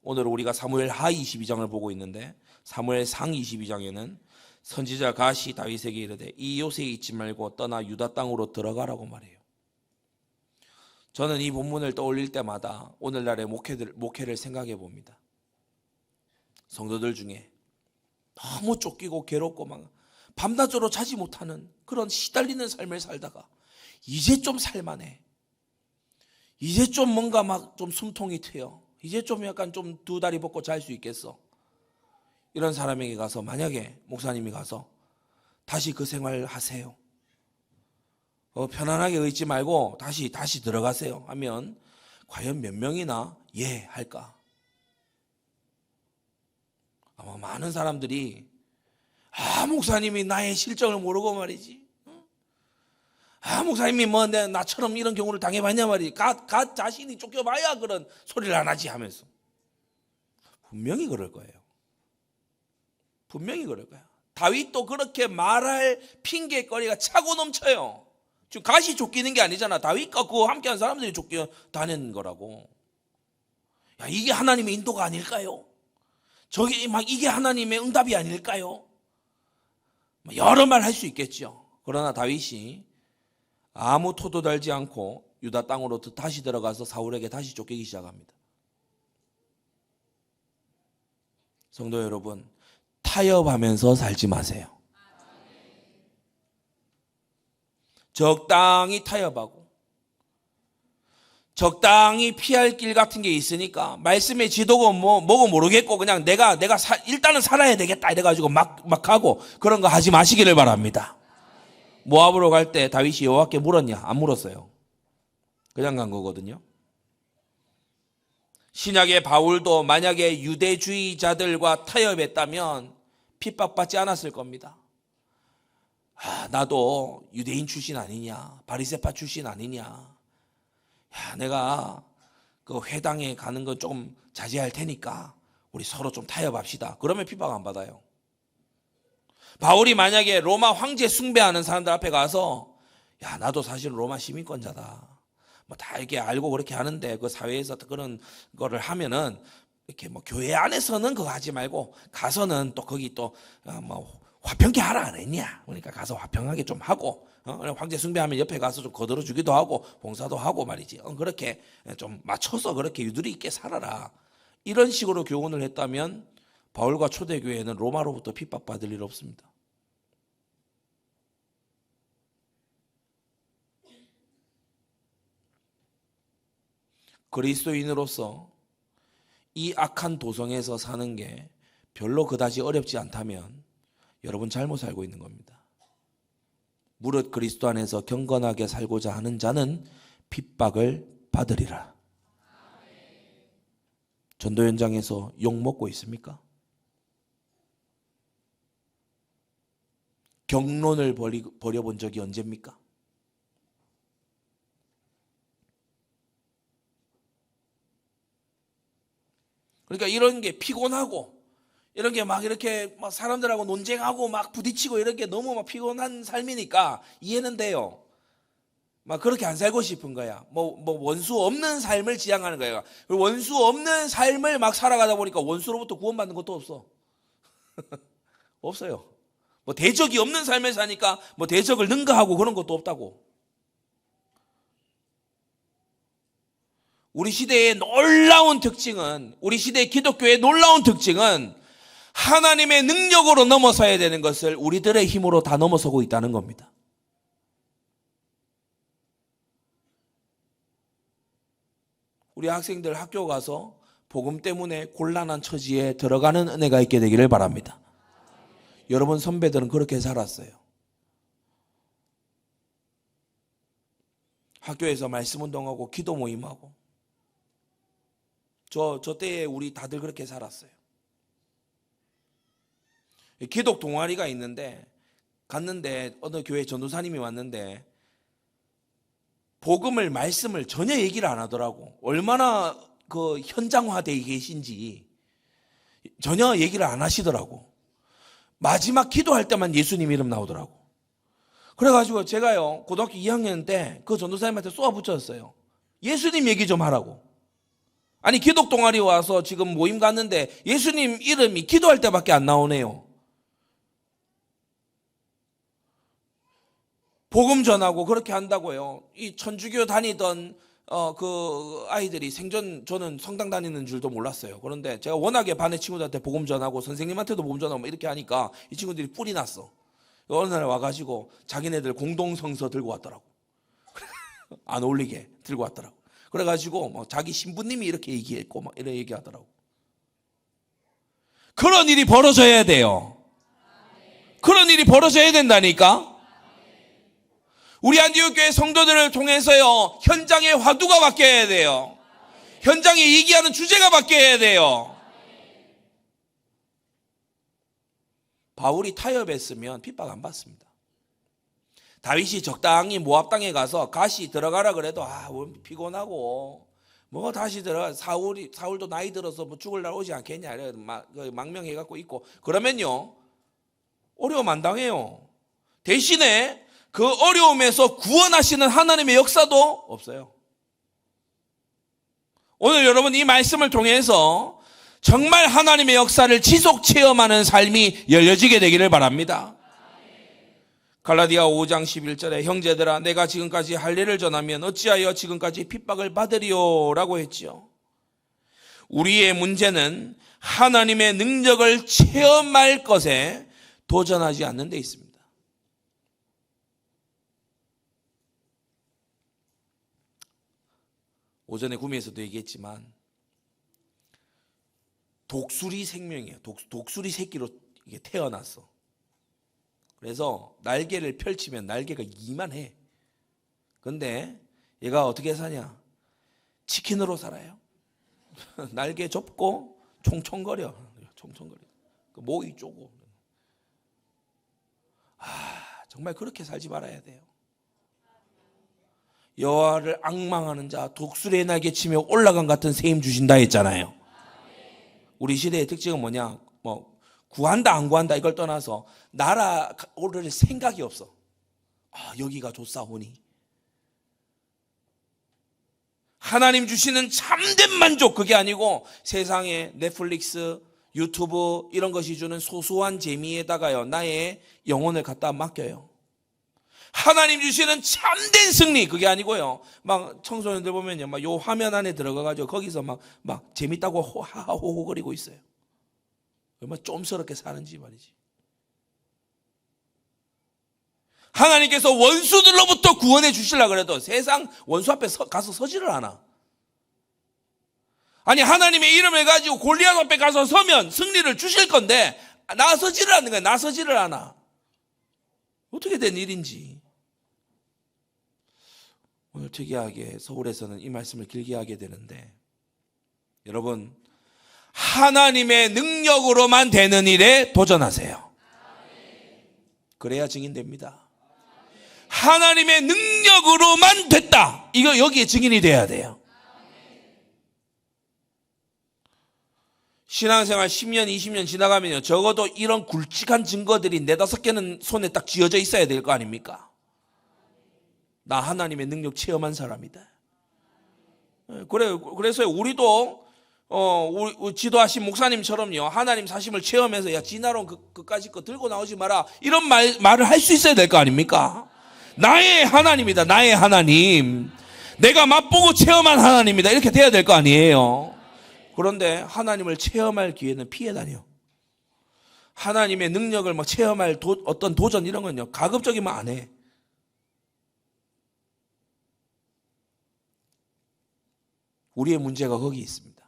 오늘 우리가 사무엘하 22장을 보고 있는데 사무엘상 22장에는 선지자 갓이 다윗에게 이르되 이 요새에 있지 말고 떠나 유다 땅으로 들어가라고 말해요. 저는 이 본문을 떠올릴 때마다 오늘날의 목회를 생각해 봅니다. 성도들 중에 너무 쫓기고 괴롭고 막 밤낮으로 자지 못하는 그런 시달리는 삶을 살다가 이제 좀 살만해. 이제 좀 뭔가 막 좀 숨통이 트여. 이제 좀 약간 좀 두 다리 벗고 잘 수 있겠어. 이런 사람에게 가서 만약에 목사님이 가서 다시 그 생활 하세요. 편안하게 있지 말고 다시 들어가세요 하면 과연 몇 명이나 예 할까? 아마 많은 사람들이 목사님이 나의 실정을 모르고 말이지. 목사님이 뭐 나처럼 이런 경우를 당해봤냐 말이지. 갓 자신이 쫓겨봐야 그런 소리를 안 하지 하면서. 분명히 그럴 거예요. 분명히 그럴 거야. 다윗도 그렇게 말할 핑계거리가 차고 넘쳐요. 지금 갓이 쫓기는 게 아니잖아. 다윗과 그와 함께한 사람들이 쫓겨 다니는 거라고. 야, 이게 하나님의 인도가 아닐까요? 저기 막 이게 하나님의 응답이 아닐까요? 여러 말 할 수 있겠죠. 그러나 다윗이 아무 토도 달지 않고 유다 땅으로 다시 들어가서 사울에게 다시 쫓기기 시작합니다. 성도 여러분, 타협하면서 살지 마세요. 적당히 타협하고 적당히 피할 길 같은 게 있으니까 말씀의 지도고 뭐고 모르겠고 그냥 내가 일단은 살아야 되겠다 이래가지고 막 하고 그런 거 하지 마시기를 바랍니다. 모압으로 갈 때 다윗이 여호와께 물었냐? 안 물었어요. 그냥 간 거거든요. 신약의 바울도 만약에 유대주의자들과 타협했다면 핍박받지 않았을 겁니다. 나도 유대인 출신 아니냐? 바리새파 출신 아니냐? 내가 그 회당에 가는 건 조금 자제할 테니까 우리 서로 좀 타협합시다. 그러면 핍박 안 받아요. 바울이 만약에 로마 황제 숭배하는 사람들 앞에 가서 나도 사실 로마 시민권자다. 뭐 다 이렇게 알고 그렇게 하는데 그 사회에서 그런 거를 하면은 이렇게 뭐 교회 안에서는 그거 하지 말고 가서는 또 거기 또 뭐 화평케 하라 안 했냐? 그러니까 가서 화평하게 좀 하고 황제 숭배하면 옆에 가서 좀 거들어 주기도 하고 봉사도 하고 말이지. 그렇게 좀 맞춰서 그렇게 유두리 있게 살아라. 이런 식으로 교훈을 했다면 바울과 초대교회는 로마로부터 핍박받을 일 없습니다. 그리스도인으로서 이 악한 도성에서 사는 게 별로 그다지 어렵지 않다면 여러분 잘못 살고 있는 겁니다. 무릇 그리스도 안에서 경건하게 살고자 하는 자는 핍박을 받으리라. 전도 현장에서 욕 먹고 있습니까? 경론을 벌여본 적이 언제입니까? 그러니까 이런 게 피곤하고 이런 게 막 이렇게 막 사람들하고 논쟁하고 막 부딪히고 이런 게 너무 막 피곤한 삶이니까 이해는 돼요. 막 그렇게 안 살고 싶은 거야. 뭐 원수 없는 삶을 지향하는 거야. 원수 없는 삶을 막 살아가다 보니까 원수로부터 구원받는 것도 없어. 없어요. 뭐 대적이 없는 삶을 사니까 뭐 대적을 능가하고 그런 것도 없다고. 우리 시대의 놀라운 특징은, 우리 시대의 기독교의 놀라운 특징은 하나님의 능력으로 넘어서야 되는 것을 우리들의 힘으로 다 넘어서고 있다는 겁니다. 우리 학생들 학교 가서 복음 때문에 곤란한 처지에 들어가는 은혜가 있게 되기를 바랍니다. 여러분 선배들은 그렇게 살았어요. 학교에서 말씀 운동하고 기도 모임하고 저 때에 우리 다들 그렇게 살았어요. 기독 동아리가 있는데 갔는데 어느 교회 전도사님이 왔는데 복음을 말씀을 전혀 얘기를 안 하더라고. 얼마나 그 현장화되어 계신지 전혀 얘기를 안 하시더라고. 마지막 기도할 때만 예수님 이름 나오더라고. 그래가지고 제가요 고등학교 2학년 때 그 전도사님한테 쏘아붙였어요. 예수님 얘기 좀 하라고. 아니 기독 동아리 와서 지금 모임 갔는데 예수님 이름이 기도할 때밖에 안 나오네요. 복음 전하고 그렇게 한다고요. 이 천주교 다니던 그 아이들이 저는 성당 다니는 줄도 몰랐어요. 그런데 제가 워낙에 반의 친구들한테 복음 전하고 선생님한테도 복음 전하고 이렇게 하니까 이 친구들이 뿔이 났어. 어느 날 와가지고 자기네들 공동성서 들고 왔더라고. 안 어울리게 들고 왔더라고. 그래가지고 뭐 자기 신부님이 이렇게 얘기했고 막 이런 얘기하더라고. 그런 일이 벌어져야 돼요. 그런 일이 벌어져야 된다니까. 우리 안디옥 교회 성도들을 통해서요 현장의 화두가 바뀌어야 돼요. 현장에 얘기하는 주제가 바뀌어야 돼요. 바울이 타협했으면 핍박 안 받습니다. 다윗이 적당히 모압 땅에 가서 가시 들어가라 그래도 피곤하고 뭐 다시 들어가 사울도 나이 들어서 뭐 죽을 날 오지 않겠냐 망명해 갖고 있고 그러면요 어려움 안 당해요. 대신에 그 어려움에서 구원하시는 하나님의 역사도 없어요. 오늘 여러분 이 말씀을 통해서 정말 하나님의 역사를 지속 체험하는 삶이 열려지게 되기를 바랍니다. 갈라디아 5장 11절에 형제들아 내가 지금까지 할례를 전하면 어찌하여 지금까지 핍박을 받으리요 라고 했지요. 우리의 문제는 하나님의 능력을 체험할 것에 도전하지 않는 데 있습니다. 오전에 구미에서도 얘기했지만 독수리 생명이에요. 독수리 새끼로 이게 태어났어. 그래서 날개를 펼치면 날개가 이만해. 근데 얘가 어떻게 사냐? 치킨으로 살아요. 날개 접고 총총거려. 그 모이 쪼고. 정말 그렇게 살지 말아야 돼요. 여호와를 앙망하는 자 독수리의 날개 치며 올라간 같은 세임 주신다 했잖아요. 우리 시대의 특징은 뭐냐? 뭐 구한다 안 구한다 이걸 떠나서 나라 오를 생각이 없어. 여기가 좋사오니. 하나님 주시는 참된 만족 그게 아니고 세상에 넷플릭스, 유튜브 이런 것이 주는 소소한 재미에다가요 나의 영혼을 갖다 맡겨요. 하나님 주시는 참된 승리 그게 아니고요. 막 청소년들 보면요, 막 요 화면 안에 들어가가지고 거기서 막 재밌다고 하하호호거리고 있어요. 얼마나 좀스럽게 사는지 말이지. 하나님께서 원수들로부터 구원해 주시려고 그래도 세상 원수 앞에 가서 서지를 않아. 아니 하나님의 이름을 가지고 골리앗 앞에 가서 서면 승리를 주실 건데 나서지를 않는 거야. 나서지를 않아. 어떻게 된 일인지. 오늘 특이하게 서울에서는 이 말씀을 길게 하게 되는데 여러분 하나님의 능력으로만 되는 일에 도전하세요. 그래야 증인됩니다. 하나님의 능력으로만 됐다. 이거 여기에 증인이 돼야 돼요. 신앙생활 10년, 20년 지나가면요 적어도 이런 굵직한 증거들이 4-5개는 손에 딱 쥐어져 있어야 될 거 아닙니까? 나 하나님의 능력 체험한 사람이다. 그래서 우리도 우리 지도하신 목사님처럼요 하나님 사심을 체험해서 야 지나론 그까짓 거 들고 나오지 마라 이런 말을 할 수 있어야 될 거 아닙니까? 나의 하나님이다. 나의 하나님. 내가 맛보고 체험한 하나님이다. 이렇게 돼야 될 거 아니에요. 그런데 하나님을 체험할 기회는 피해 다녀. 하나님의 능력을 막 체험할 어떤 도전 이런 건요 가급적이면 안 해. 우리의 문제가 거기 있습니다.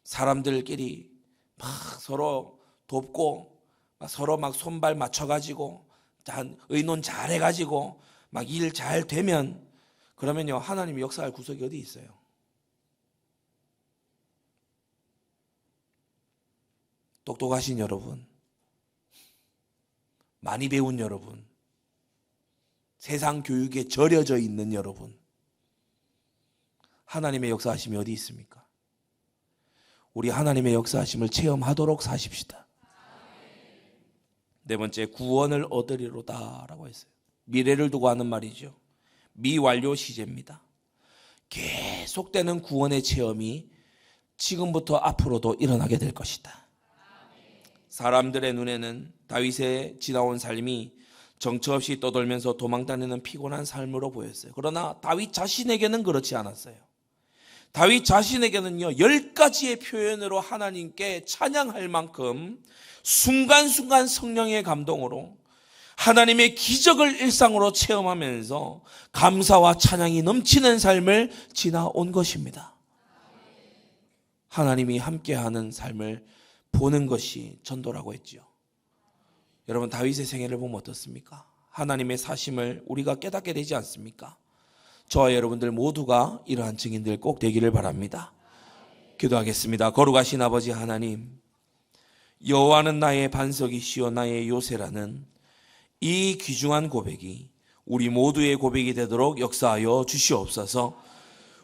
사람들끼리 막 서로 돕고 서로 막 손발 맞춰가지고 의논 잘 해가지고 막 일 잘 되면 그러면요 하나님이 역사할 구석이 어디 있어요? 똑똑하신 여러분, 많이 배운 여러분, 세상 교육에 절여져 있는 여러분, 하나님의 역사하심이 어디 있습니까? 우리 하나님의 역사하심을 체험하도록 사십시다. 네 번째, 구원을 얻으리로다라고 했어요. 미래를 두고 하는 말이죠. 미완료 시제입니다. 계속되는 구원의 체험이 지금부터 앞으로도 일어나게 될 것이다. 사람들의 눈에는 다윗의 지나온 삶이 정처 없이 떠돌면서 도망다니는 피곤한 삶으로 보였어요. 그러나 다윗 자신에게는 그렇지 않았어요. 다윗 자신에게는요 10가지의 표현으로 하나님께 찬양할 만큼 순간순간 성령의 감동으로 하나님의 기적을 일상으로 체험하면서 감사와 찬양이 넘치는 삶을 지나온 것입니다. 하나님이 함께하는 삶을 보는 것이 전도라고 했죠. 여러분 다윗의 생애를 보면 어떻습니까? 하나님의 사심을 우리가 깨닫게 되지 않습니까? 저와 여러분들 모두가 이러한 증인들 꼭 되기를 바랍니다. 기도하겠습니다. 거룩하신 아버지 하나님, 여호와는 나의 반석이시요 나의 요새라는 이 귀중한 고백이 우리 모두의 고백이 되도록 역사하여 주시옵소서.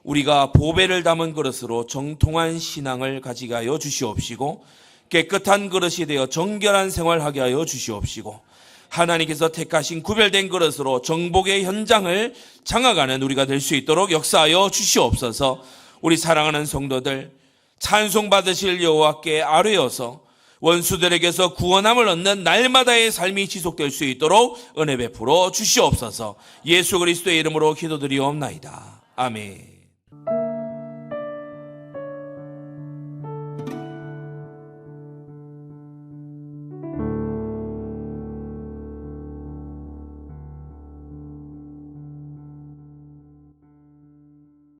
우리가 보배를 담은 그릇으로 정통한 신앙을 가지게 하여 주시옵시고 깨끗한 그릇이 되어 정결한 생활하게 하여 주시옵시고 하나님께서 택하신 구별된 그릇으로 정복의 현장을 장악하는 우리가 될 수 있도록 역사하여 주시옵소서. 우리 사랑하는 성도들, 찬송받으실 여호와께 아뢰어서 원수들에게서 구원함을 얻는 날마다의 삶이 지속될 수 있도록 은혜 베풀어 주시옵소서. 예수 그리스도의 이름으로 기도드리옵나이다. 아멘.